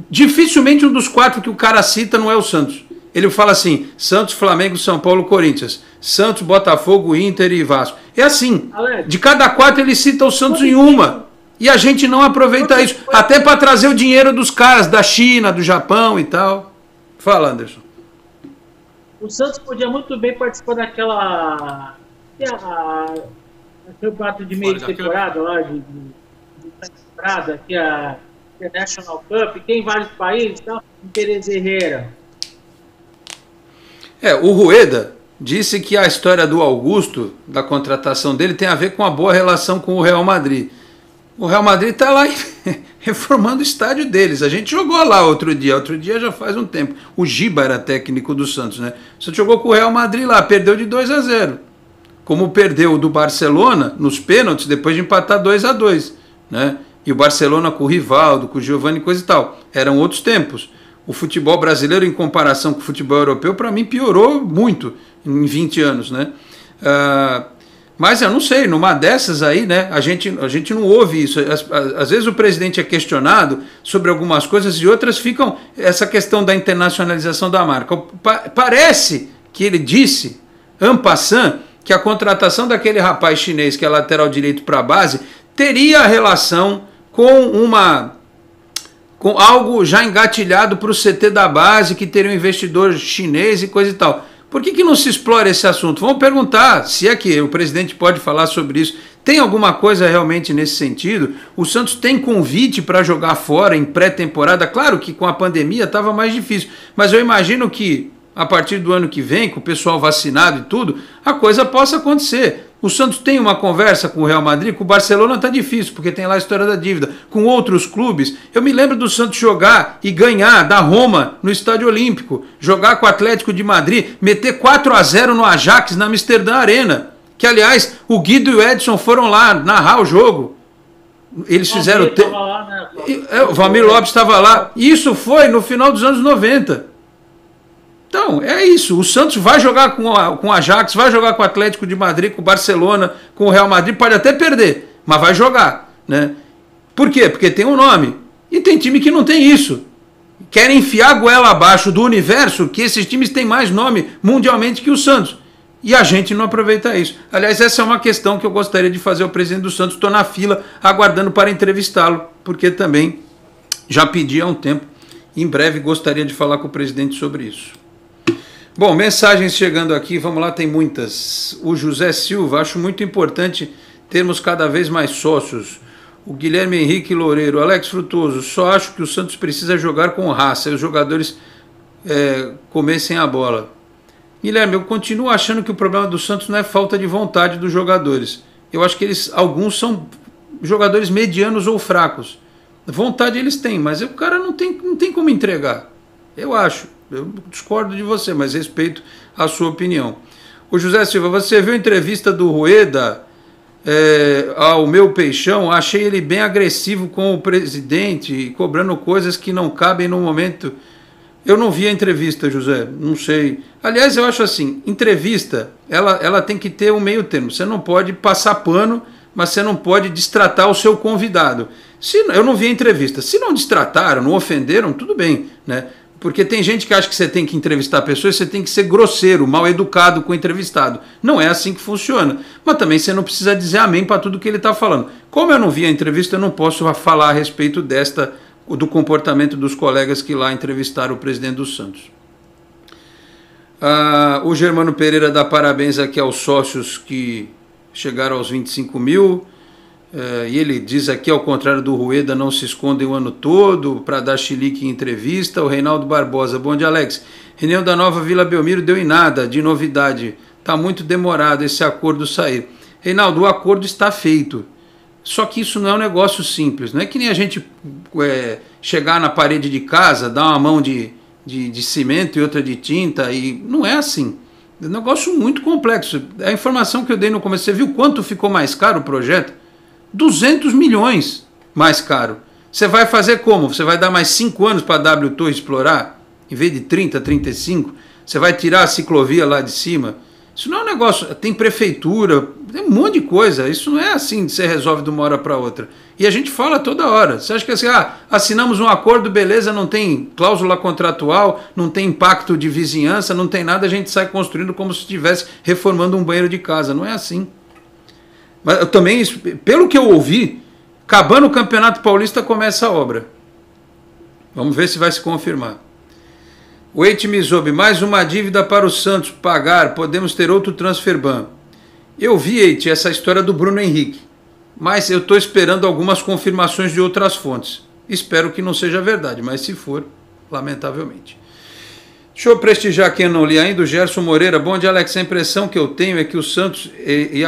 Dificilmente um dos 4 que o cara cita não é o Santos. Ele fala assim, Santos, Flamengo, São Paulo, Corinthians. Santos, Botafogo, Inter e Vasco. É assim, Alex, de cada 4 ele cita o Santos em uma. E a gente não aproveita isso. Até para trazer o dinheiro dos caras, da China, do Japão e tal. Fala, Anderson. O Santos podia muito bem participar daquela campeonato de meio de temporada lá, de temporada, que é a International Cup, tem vários países, tal, em Pérez Herrera. O Rueda disse que a história do Augusto, da contratação dele, tem a ver com a boa relação com o Real Madrid. O Real Madrid está lá reformando o estádio deles. A gente jogou lá outro dia já faz um tempo. O Giba era técnico do Santos, né? O Santos jogou com o Real Madrid lá, perdeu de 2-0. Como perdeu do Barcelona nos pênaltis, depois de empatar 2-2, né? E o Barcelona com o Rivaldo, com o Giovani, coisa e tal. Eram outros tempos. O futebol brasileiro, em comparação com o futebol europeu, para mim piorou muito em 20 anos, né? Mas eu não sei, numa dessas aí, né, a gente não ouve isso. Às vezes o presidente é questionado sobre algumas coisas e outras ficam essa questão da internacionalização da marca. Parece que ele disse, en passant, que a contratação daquele rapaz chinês que é lateral direito para a base teria relação com algo já engatilhado para o CT da base, que teria um investidor chinês e coisa e tal. Por que não se explora esse assunto? Vamos perguntar se é que o presidente pode falar sobre isso. Tem alguma coisa realmente nesse sentido? O Santos tem convite para jogar fora em pré-temporada? Claro que com a pandemia estava mais difícil, mas eu imagino que a partir do ano que vem, com o pessoal vacinado e tudo, a coisa possa acontecer. O Santos tem uma conversa com o Real Madrid, com o Barcelona está difícil, porque tem lá a história da dívida. Com outros clubes, eu me lembro do Santos jogar e ganhar da Roma no Estádio Olímpico, jogar com o Atlético de Madrid, meter 4-0 no Ajax, na Amsterdã Arena, que aliás, o Guido e o Edson foram lá narrar o jogo. Eles fizeram... O Valmir Lopes estava lá. Isso foi no final dos anos 90. Então, é isso. O Santos vai jogar com o Ajax, vai jogar com o Atlético de Madrid, com o Barcelona, com o Real Madrid, pode até perder, mas vai jogar, né? Por quê? Porque tem um nome. E tem time que não tem isso. Querem enfiar a goela abaixo do universo, que esses times têm mais nome mundialmente que o Santos. E a gente não aproveita isso. Aliás, essa é uma questão que eu gostaria de fazer ao presidente do Santos. Estou na fila, aguardando para entrevistá-lo, porque também já pedi há um tempo. Em breve gostaria de falar com o presidente sobre isso. Bom, mensagens chegando aqui, vamos lá, tem muitas. O José Silva, acho muito importante termos cada vez mais sócios. O Guilherme Henrique Loureiro, Alex Frutuoso, só acho que o Santos precisa jogar com raça e os jogadores comessem a bola. Guilherme, eu continuo achando que o problema do Santos não é falta de vontade dos jogadores. Eu acho que alguns são jogadores medianos ou fracos. Vontade eles têm, mas o cara não tem como entregar. Eu acho. Eu discordo de você, mas respeito a sua opinião. O José Silva, você viu a entrevista do Rueda ao meu Peixão? Achei ele bem agressivo com o presidente, cobrando coisas que não cabem no momento. Eu não vi a entrevista, José, não sei. Aliás, eu acho assim, entrevista, ela tem que ter um meio termo. Você não pode passar pano, mas você não pode destratar o seu convidado. Eu não vi a entrevista. Se não destrataram, não ofenderam, tudo bem, né? Porque tem gente que acha que você tem que entrevistar pessoas, você tem que ser grosseiro, mal educado com o entrevistado. Não é assim que funciona. Mas também você não precisa dizer amém para tudo que ele está falando. Como eu não vi a entrevista, eu não posso falar a respeito do comportamento dos colegas que lá entrevistaram o presidente do Santos. O Germano Pereira dá parabéns aqui aos sócios que chegaram aos 25 mil. E ele diz aqui, ao contrário do Rueda, não se escondem o ano todo para dar chilique em entrevista. O Reinaldo Barbosa, bom dia, Alex. Reunião da Nova Vila Belmiro deu em nada de novidade. Está muito demorado esse acordo sair. Reinaldo, o acordo está feito. Só que isso não é um negócio simples. Não é que nem a gente chegar na parede de casa, dar uma mão de cimento e outra de tinta. E não é assim. É um negócio muito complexo. A informação que eu dei no começo, você viu quanto ficou mais caro o projeto? 200 milhões mais caro. Você vai fazer como? Você vai dar mais 5 anos para a W Torre explorar? Em vez de 30, 35? Você vai tirar a ciclovia lá de cima? Isso não é um negócio... Tem prefeitura, tem um monte de coisa. Isso não é assim que você resolve de uma hora para outra. E a gente fala toda hora. Você acha que assim, assinamos um acordo, beleza, não tem cláusula contratual, não tem impacto de vizinhança, não tem nada, a gente sai construindo como se estivesse reformando um banheiro de casa. Não é assim. Mas eu também, pelo que eu ouvi, acabando o Campeonato Paulista, começa a obra. Vamos ver se vai se confirmar. O Eite Mizobi, mais uma dívida para o Santos pagar, podemos ter outro transfer ban. Eu vi, Eite, essa história do Bruno Henrique, mas eu estou esperando algumas confirmações de outras fontes. Espero que não seja verdade, mas se for, lamentavelmente. Deixa eu prestigiar quem não li ainda, o Gerson Moreira. Bom dia, Alex. A impressão que eu tenho é que o Santos e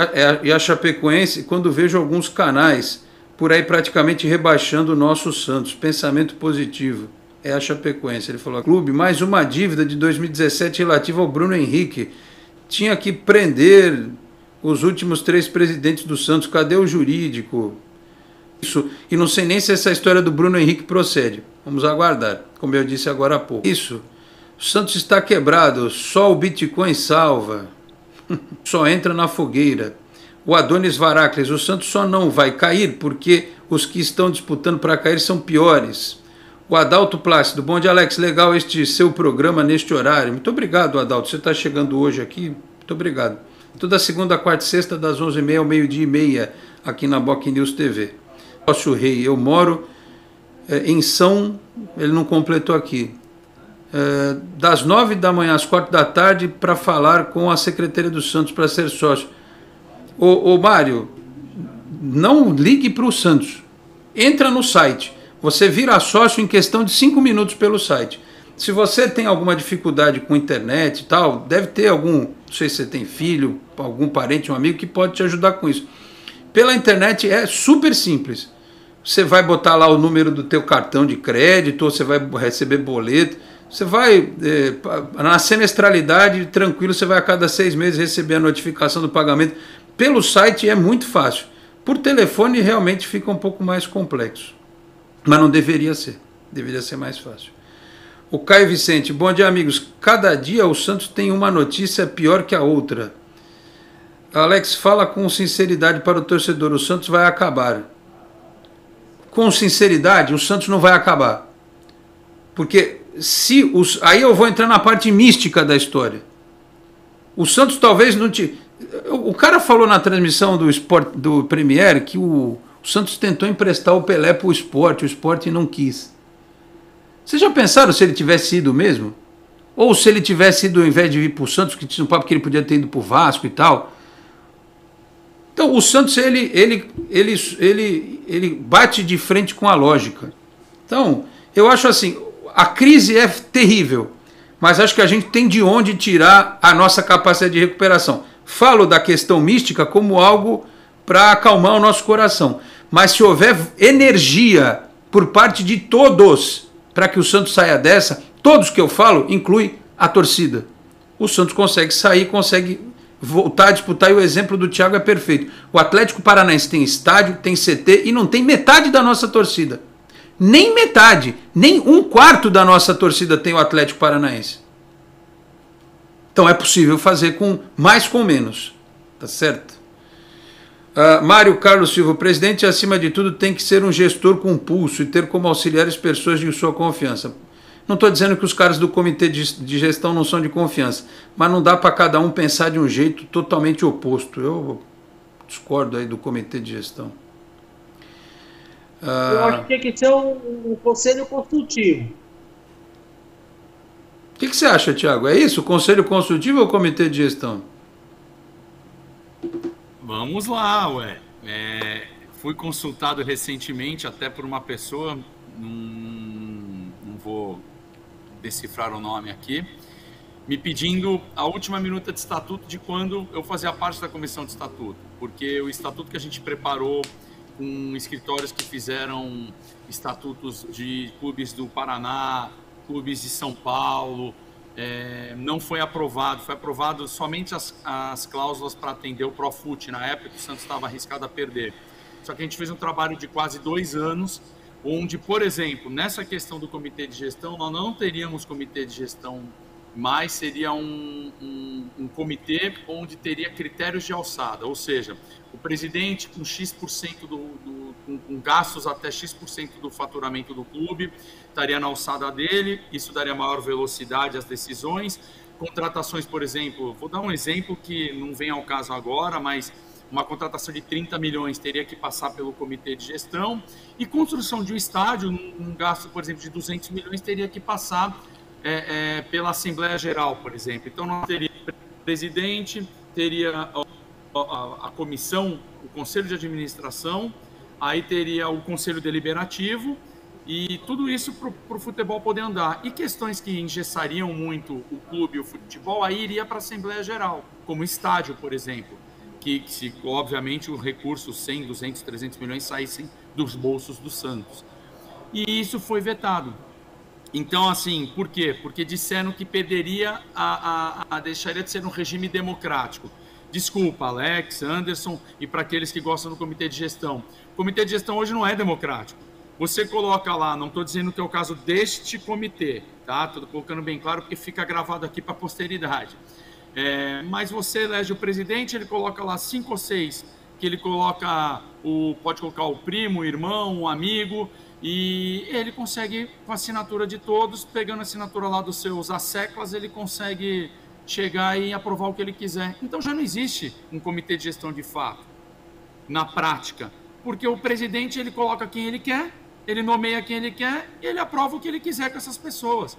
a Chapecoense, quando vejo alguns canais por aí praticamente rebaixando o nosso Santos. Pensamento positivo. É a Chapecoense. Ele falou, clube, mais uma dívida de 2017 relativa ao Bruno Henrique. Tinha que prender os últimos 3 presidentes do Santos. Cadê o jurídico? Isso, e não sei nem se essa história do Bruno Henrique procede. Vamos aguardar, como eu disse agora há pouco. Isso, o Santos está quebrado, só o Bitcoin salva. Só entra na fogueira. O Adonis Varacles, o Santos só não vai cair porque os que estão disputando para cair são piores. O Adalto Plácido, bom dia, Alex, legal este seu programa neste horário. Muito obrigado, Adalto, você está chegando hoje aqui, muito obrigado. Toda segunda, quarta e sexta, das 11h30 ao meio-dia e meia, aqui na Boc News TV. Nosso rei, eu moro em São, ele não completou aqui, das 9 da manhã às 4 da tarde para falar com a Secretaria do Santos para ser sócio. Ô Mário, não ligue para o Santos, entra no site, você vira sócio em questão de 5 minutos pelo site. Se você tem alguma dificuldade com internet e tal, deve ter algum, não sei se você tem filho, algum parente, um amigo que pode te ajudar com isso. Pela internet é super simples. Você vai botar lá o número do teu cartão de crédito, ou você vai receber boleto, você vai, na semestralidade, tranquilo, você vai a cada 6 meses receber a notificação do pagamento. Pelo site é muito fácil. Por telefone realmente fica um pouco mais complexo. Mas não deveria ser. Deveria ser mais fácil. O Caio Vicente, bom dia, amigos. Cada dia o Santos tem uma notícia pior que a outra. Alex, fala com sinceridade para o torcedor, o Santos vai acabar. Com sinceridade, o Santos não vai acabar. Porque aí eu vou entrar na parte mística da história. O Santos talvez não te... O cara falou na transmissão do Premier que o Santos tentou emprestar o Pelé para o Sport não quis. Vocês já pensaram se ele tivesse ido mesmo? Ou se ele tivesse ido, ao invés de vir para o Santos, que tinha um papo que ele podia ter ido para o Vasco e tal. Então o Santos ele bate de frente com a lógica. Então eu acho assim, a crise é terrível, mas acho que a gente tem de onde tirar a nossa capacidade de recuperação. Falo da questão mística como algo para acalmar o nosso coração, mas se houver energia por parte de todos para que o Santos saia dessa, todos que eu falo, inclui a torcida. O Santos consegue sair, consegue voltar a disputar, e o exemplo do Thiago é perfeito. O Atlético Paranaense tem estádio, tem CT e não tem metade da nossa torcida. Nem metade, nem 1/4 da nossa torcida tem o Atlético Paranaense. Então é possível fazer com mais com menos. Tá certo? Mário Carlos Silva, o presidente, acima de tudo, tem que ser um gestor com pulso e ter como auxiliares pessoas de sua confiança. Não estou dizendo que os caras do comitê de gestão não são de confiança, mas não dá para cada um pensar de um jeito totalmente oposto. Eu discordo aí do comitê de gestão. Eu acho que tem que ser um conselho consultivo. O que você acha, Thiago? É isso? O conselho consultivo ou o comitê de gestão? Vamos lá, ué. Fui consultado recentemente até por uma pessoa, não vou decifrar o nome aqui, me pedindo a última minuta de estatuto de quando eu fazia parte da comissão de estatuto, porque o estatuto que a gente preparou com escritórios que fizeram estatutos de clubes do Paraná, clubes de São Paulo, não foi aprovado. Foi aprovado somente as cláusulas para atender o Profut, na época que o Santos estava arriscado a perder. Só que a gente fez um trabalho de quase 2 anos, onde, por exemplo, nessa questão do comitê de gestão, nós não teríamos comitê de gestão mais, seria um comitê onde teria critérios de alçada, ou seja, o presidente com X% com gastos até X% do faturamento do clube estaria na alçada dele, isso daria maior velocidade às decisões. Contratações, por exemplo, vou dar um exemplo que não vem ao caso agora, mas uma contratação de 30 milhões teria que passar pelo comitê de gestão, e construção de um estádio, um gasto, por exemplo, de 200 milhões, teria que passar pela Assembleia Geral, por exemplo. Então, nós teríamos o presidente, teria a comissão, o Conselho de Administração, aí teria o Conselho Deliberativo, e tudo isso para o futebol poder andar. E questões que engessariam muito o clube e o futebol, aí iria para a Assembleia Geral, como estádio, por exemplo, que se, obviamente, o recurso 100, 200, 300 milhões saíssem dos bolsos do Santos. E isso foi vetado. Então, assim, por quê? Porque disseram que perderia, deixaria de ser um regime democrático. Desculpa, Alex, Anderson, e para aqueles que gostam do comitê de gestão. O comitê de gestão hoje não é democrático. Você coloca lá, não estou dizendo que é o caso deste comitê, tá? Estou colocando bem claro porque fica gravado aqui para a posteridade. Mas você elege o presidente, ele coloca lá 5 ou 6, que ele coloca, pode colocar o primo, o irmão, o amigo, e ele consegue, com a assinatura de todos, pegando a assinatura lá dos seus asseclas, ele consegue chegar e aprovar o que ele quiser. Então já não existe um comitê de gestão de fato, na prática, porque o presidente ele coloca quem ele quer, ele nomeia quem ele quer e ele aprova o que ele quiser com essas pessoas.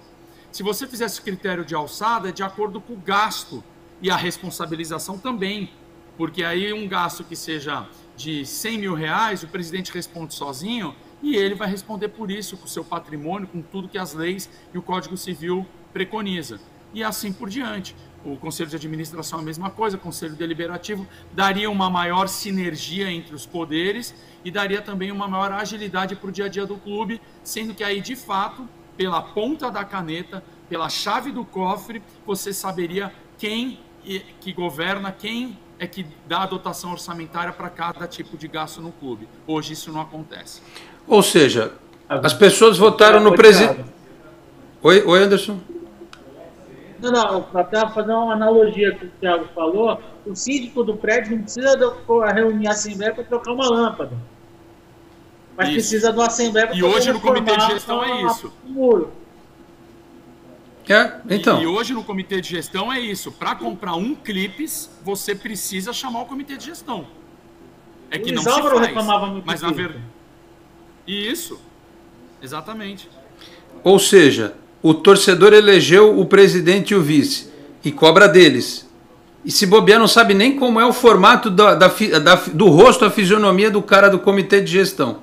Se você fizesse critério de alçada, é de acordo com o gasto e a responsabilização também, porque aí um gasto que seja de R$100 mil, o presidente responde sozinho e ele vai responder por isso, com o seu patrimônio, com tudo que as leis e o Código Civil preconiza. E assim por diante. O Conselho de Administração é a mesma coisa, o Conselho Deliberativo daria uma maior sinergia entre os poderes e daria também uma maior agilidade para o dia a dia do clube, sendo que aí, de fato, pela ponta da caneta, pela chave do cofre, você saberia quem que governa, quem é que dá a dotação orçamentária para cada tipo de gasto no clube. Hoje isso não acontece. Ou seja, as pessoas votaram no presidente... Oi, Anderson? Não, para fazer uma analogia que o Thiago falou, o síndico do prédio não precisa reunir a Assembleia para trocar uma lâmpada. Mas precisa de uma Assembleia para e hoje no comitê de gestão é isso. Então. E hoje no comitê de gestão é isso. Para comprar um clipes, você precisa chamar o comitê de gestão. É que não se faz. Reclamava muito mas na verdade... Isso. Exatamente. Ou seja... O torcedor elegeu o presidente e o vice e cobra deles. E se bobear, não sabe nem como é o formato do rosto, a fisionomia do cara do comitê de gestão.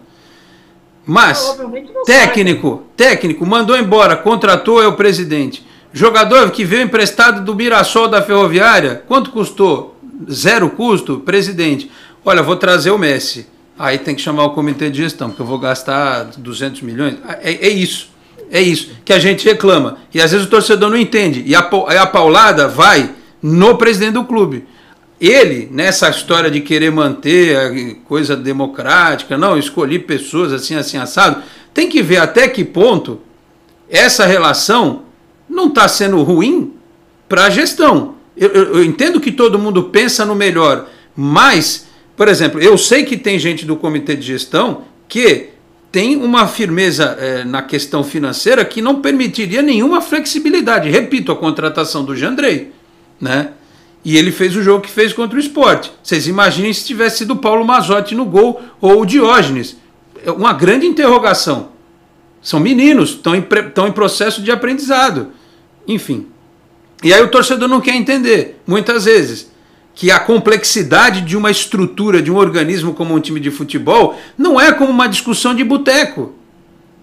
Mas, técnico, mandou embora, contratou, é o presidente. Jogador que veio emprestado do Mirassol da Ferroviária, quanto custou? 0 custo, presidente. Olha, vou trazer o Messi. Aí tem que chamar o comitê de gestão, porque eu vou gastar 200 milhões. É isso. É isso que a gente reclama. E às vezes o torcedor não entende. E a paulada vai no presidente do clube. Ele, nessa história de querer manter a coisa democrática, não, escolhi pessoas assim, assado, tem que ver até que ponto essa relação não está sendo ruim para a gestão. Eu entendo que todo mundo pensa no melhor, mas, por exemplo, eu sei que tem gente do comitê de gestão que tem uma firmeza na questão financeira que não permitiria nenhuma flexibilidade. Repito, a contratação do Jandrei, né? E ele fez o jogo que fez contra o Sport. Vocês imaginem se tivesse sido o Paulo Mazzotti no gol ou o Diógenes. É uma grande interrogação. São meninos, estão em processo de aprendizado. Enfim. E aí o torcedor não quer entender, muitas vezes, que a complexidade de uma estrutura, de um organismo como um time de futebol, não é como uma discussão de boteco.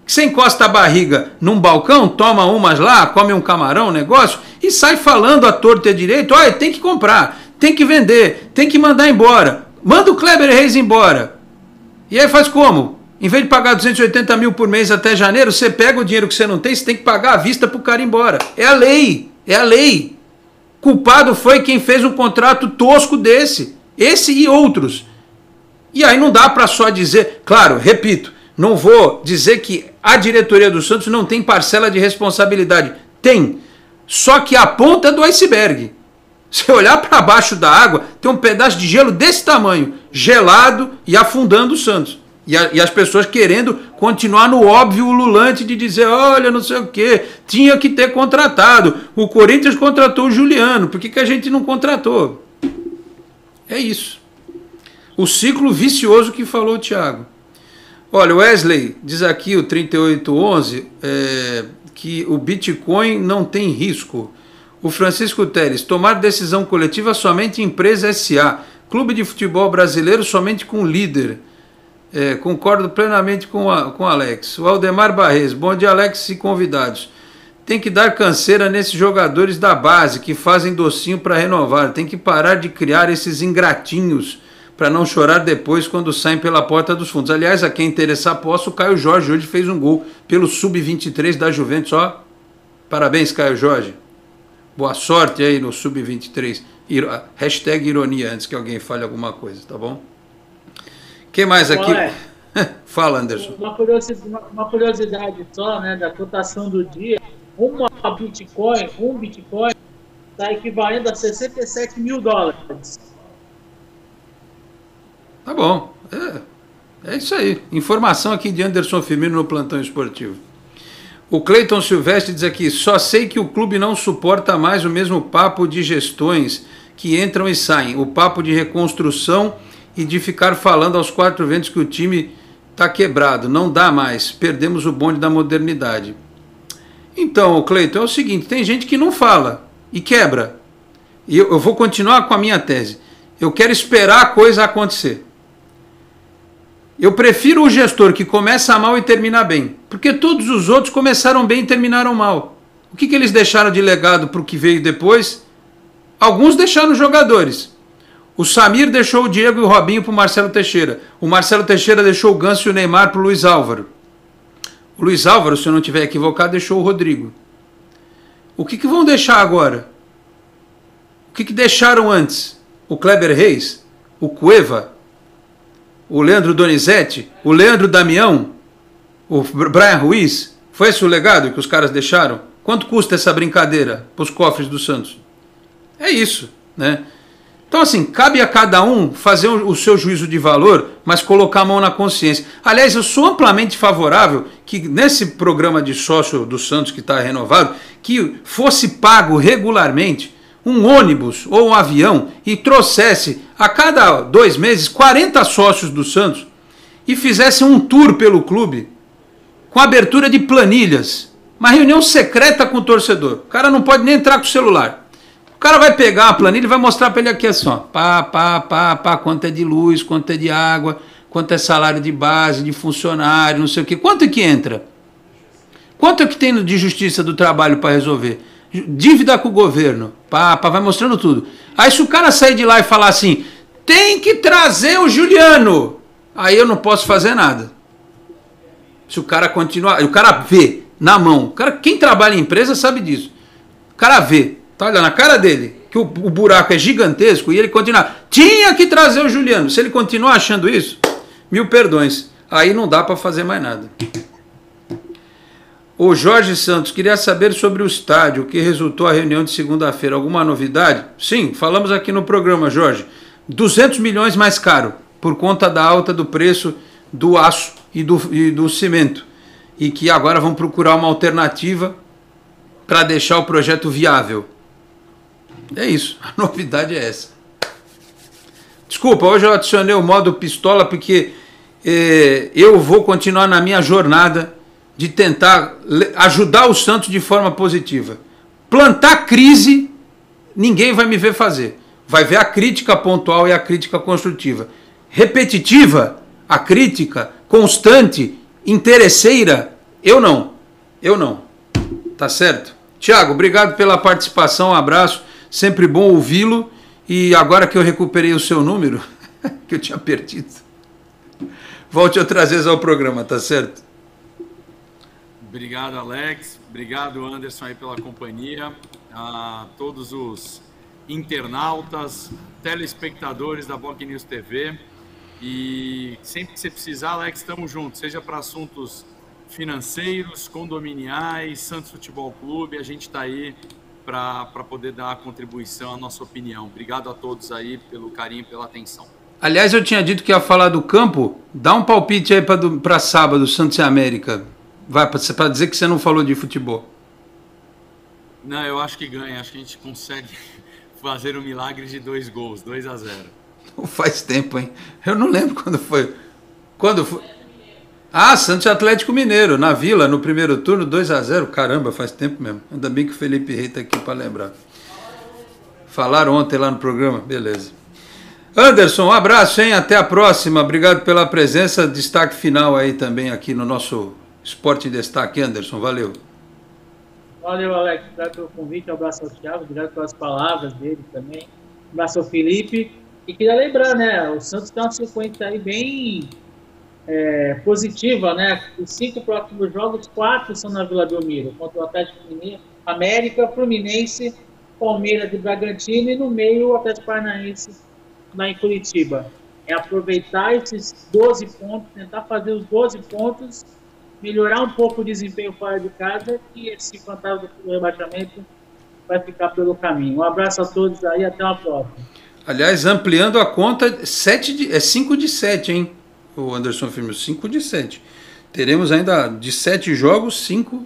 Você encosta a barriga num balcão, toma umas lá, come um camarão, negócio, e sai falando à torta e à direita, olha, tem que comprar, tem que vender, tem que mandar embora. Manda o Kleber Reis embora. E aí faz como? Em vez de pagar 280 mil por mês até janeiro, você pega o dinheiro que você não tem, você tem que pagar à vista para o cara ir embora. É a lei, é a lei. Culpado foi quem fez um contrato tosco desse. Esse e outros. E aí não dá para só dizer... Claro, repito, não vou dizer que a diretoria do Santos não tem parcela de responsabilidade. Tem. Só que a ponta do iceberg. Se olhar para baixo da água, tem um pedaço de gelo desse tamanho. Gelado e afundando o Santos. E as pessoas querendo continuar no óbvio ululante de dizer, olha, não sei o quê, tinha que ter contratado. O Corinthians contratou o Juliano, por que a gente não contratou? É isso. O ciclo vicioso que falou o Thiago. Olha, o Wesley diz aqui, o 3811, que o Bitcoin não tem risco. O Francisco Teres, tomar decisão coletiva somente em empresa SA. Clube de futebol brasileiro somente com líder. Concordo plenamente com o Alex. O Aldemar Barres, bom dia, Alex e convidados. Tem que dar canseira nesses jogadores da base que fazem docinho para renovar. Tem que parar de criar esses ingratinhos para não chorar depois quando saem pela porta dos fundos. Aliás, a quem interessar posso, o Caio Jorge hoje fez um gol pelo Sub-23 da Juventus. Ó, parabéns, Caio Jorge. Boa sorte aí no Sub-23. Hashtag ironia, antes que alguém fale alguma coisa, tá bom? Quem mais aqui? Fala, Anderson. Uma curiosidade só, né, da cotação do dia. Um Bitcoin está equivalendo a 67 mil dólares. Tá bom. É isso aí. Informação aqui de Anderson Firmino no Plantão Esportivo. O Cleiton Silvestre diz aqui: só sei que o clube não suporta mais o mesmo papo de gestões que entram e saem. O papo de reconstrução e de ficar falando aos quatro ventos que o time está quebrado. Não dá mais. Perdemos o bonde da modernidade. Então, Cleiton, é o seguinte: tem gente que não fala e quebra. E eu vou continuar com a minha tese. Eu quero esperar a coisa acontecer. Eu prefiro o gestor que começa mal e termina bem, porque todos os outros começaram bem e terminaram mal. O que eles deixaram de legado para o que veio depois? Alguns deixaram jogadores. O Samir deixou o Diego e o Robinho para o Marcelo Teixeira. O Marcelo Teixeira deixou o Ganso e o Neymar para o Luiz Álvaro. O Luiz Álvaro, se eu não estiver equivocado, deixou o Rodrigo. O que vão deixar agora? O que deixaram antes? O Kleber Reis? O Cueva? O Leandro Donizete? O Leandro Damião? O Brian Ruiz? Foi esse o legado que os caras deixaram? Quanto custa essa brincadeira para os cofres do Santos? É isso, né? Então, assim, cabe a cada um fazer o seu juízo de valor, mas colocar a mão na consciência. Aliás, eu sou amplamente favorável que nesse programa de sócio do Santos que está renovado, que fosse pago regularmente um ônibus ou um avião e trouxesse a cada 2 meses 40 sócios do Santos e fizesse um tour pelo clube com abertura de planilhas, uma reunião secreta com o torcedor. O cara não pode nem entrar com o celular. O cara vai pegar a planilha e vai mostrar para ele aqui assim, ó, quanto é de luz, quanto é de água, quanto é salário de base, de funcionário, não sei o quê. Quanto é que entra? Quanto é que tem de justiça do trabalho para resolver? Dívida com o governo, vai mostrando tudo. Aí se o cara sair de lá e falar assim, tem que trazer o Juliano, aí eu não posso fazer nada. Se o cara continuar, o cara vê na mão, quem trabalha em empresa sabe disso. O cara vê, tá olhando na cara dele, que o buraco é gigantesco e ele continuar, tinha que trazer o Juliano. Se ele continuar achando isso, 1000 perdões, aí não dá para fazer mais nada. O Jorge Santos, queria saber sobre o estádio, que resultou a reunião de segunda-feira. Alguma novidade? Sim, falamos aqui no programa, Jorge. 200 milhões mais caro, por conta da alta do preço do aço e do cimento. E que agora vão procurar uma alternativa para deixar o projeto viável. É isso, a novidade é essa. Desculpa, hoje eu adicionei o modo pistola porque eu vou continuar na minha jornada de tentar ajudar o Santos de forma positiva. Plantar crise, ninguém vai me ver fazer. Vai ver a crítica pontual e a crítica construtiva. Repetitiva, a crítica constante, interesseira, eu não. Tá certo? Tiago, obrigado pela participação, um abraço, sempre bom ouvi-lo. E agora que eu recuperei o seu número, que eu tinha perdido, volte outras vezes ao programa, tá certo? Obrigado, Alex. Obrigado, Anderson, aí pela companhia. A todos os internautas, telespectadores da Boc News TV. E sempre que você precisar, Alex, estamos juntos. Seja para assuntos financeiros, condominiais, Santos Futebol Clube. A gente está aí para poder dar a contribuição, a nossa opinião. Obrigado a todos aí pelo carinho, pela atenção. Aliás, eu tinha dito que ia falar do campo. Dá um palpite aí para sábado, Santos e América. Vai, para dizer que você não falou de futebol. Não, eu acho que ganha. Acho que a gente consegue fazer um milagre de 2 gols, 2-0. Faz tempo, hein? Eu não lembro quando foi. Quando foi? Ah, Santos e Atlético Mineiro, na Vila, no primeiro turno, 2-0. Caramba, faz tempo mesmo. Ainda bem que o Felipe Rei está aqui para lembrar. Falaram ontem lá no programa? Beleza. Anderson, um abraço, hein? Até a próxima. Obrigado pela presença. Destaque final aí também aqui no nosso Esporte em Destaque. Anderson, valeu. Valeu, Alex. Obrigado pelo convite. Um abraço ao Thiago. Obrigado pelas palavras dele também. Um abraço ao Felipe. E queria lembrar, né? O Santos tem uma sequência aí bem positiva, né? Os 5 próximos jogos, 4 são na Vila Belmiro, contra o Atlético Mineiro, América, Fluminense Palmeiras e Bragantino, e no meio o Atlético Paranaense lá em Curitiba. É aproveitar esses 12 pontos, tentar fazer os 12 pontos, melhorar um pouco o desempenho fora de casa, e esse fantasma do rebaixamento vai ficar pelo caminho. Um abraço a todos aí, até uma próxima. Aliás, ampliando a conta, 5 de 7, hein? O Anderson Firmino, 5 de 7. Teremos ainda de 7 jogos, 5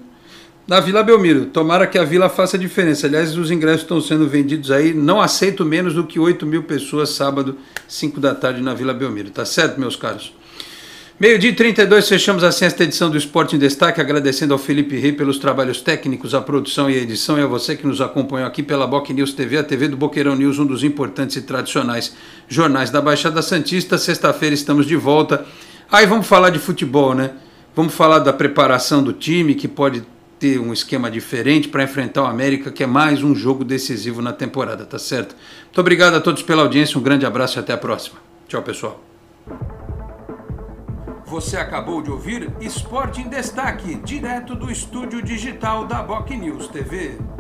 na Vila Belmiro. Tomara que a Vila faça diferença. Aliás, os ingressos estão sendo vendidos aí. Não aceito menos do que 8 mil pessoas sábado, 5 da tarde na Vila Belmiro. Tá certo, meus caros? 12h32, fechamos assim esta edição do Esporte em Destaque, agradecendo ao Felipe Rei pelos trabalhos técnicos, a produção e a edição, e a você que nos acompanhou aqui pela Boc News TV, a TV do Boqueirão News, um dos importantes e tradicionais jornais da Baixada Santista. Sexta-feira estamos de volta. Aí vamos falar de futebol, né? Vamos falar da preparação do time, que pode ter um esquema diferente para enfrentar o América, que é mais um jogo decisivo na temporada, tá certo? Muito obrigado a todos pela audiência, um grande abraço e até a próxima. Tchau, pessoal. Você acabou de ouvir Esporte em Destaque, direto do estúdio digital da Boc News TV.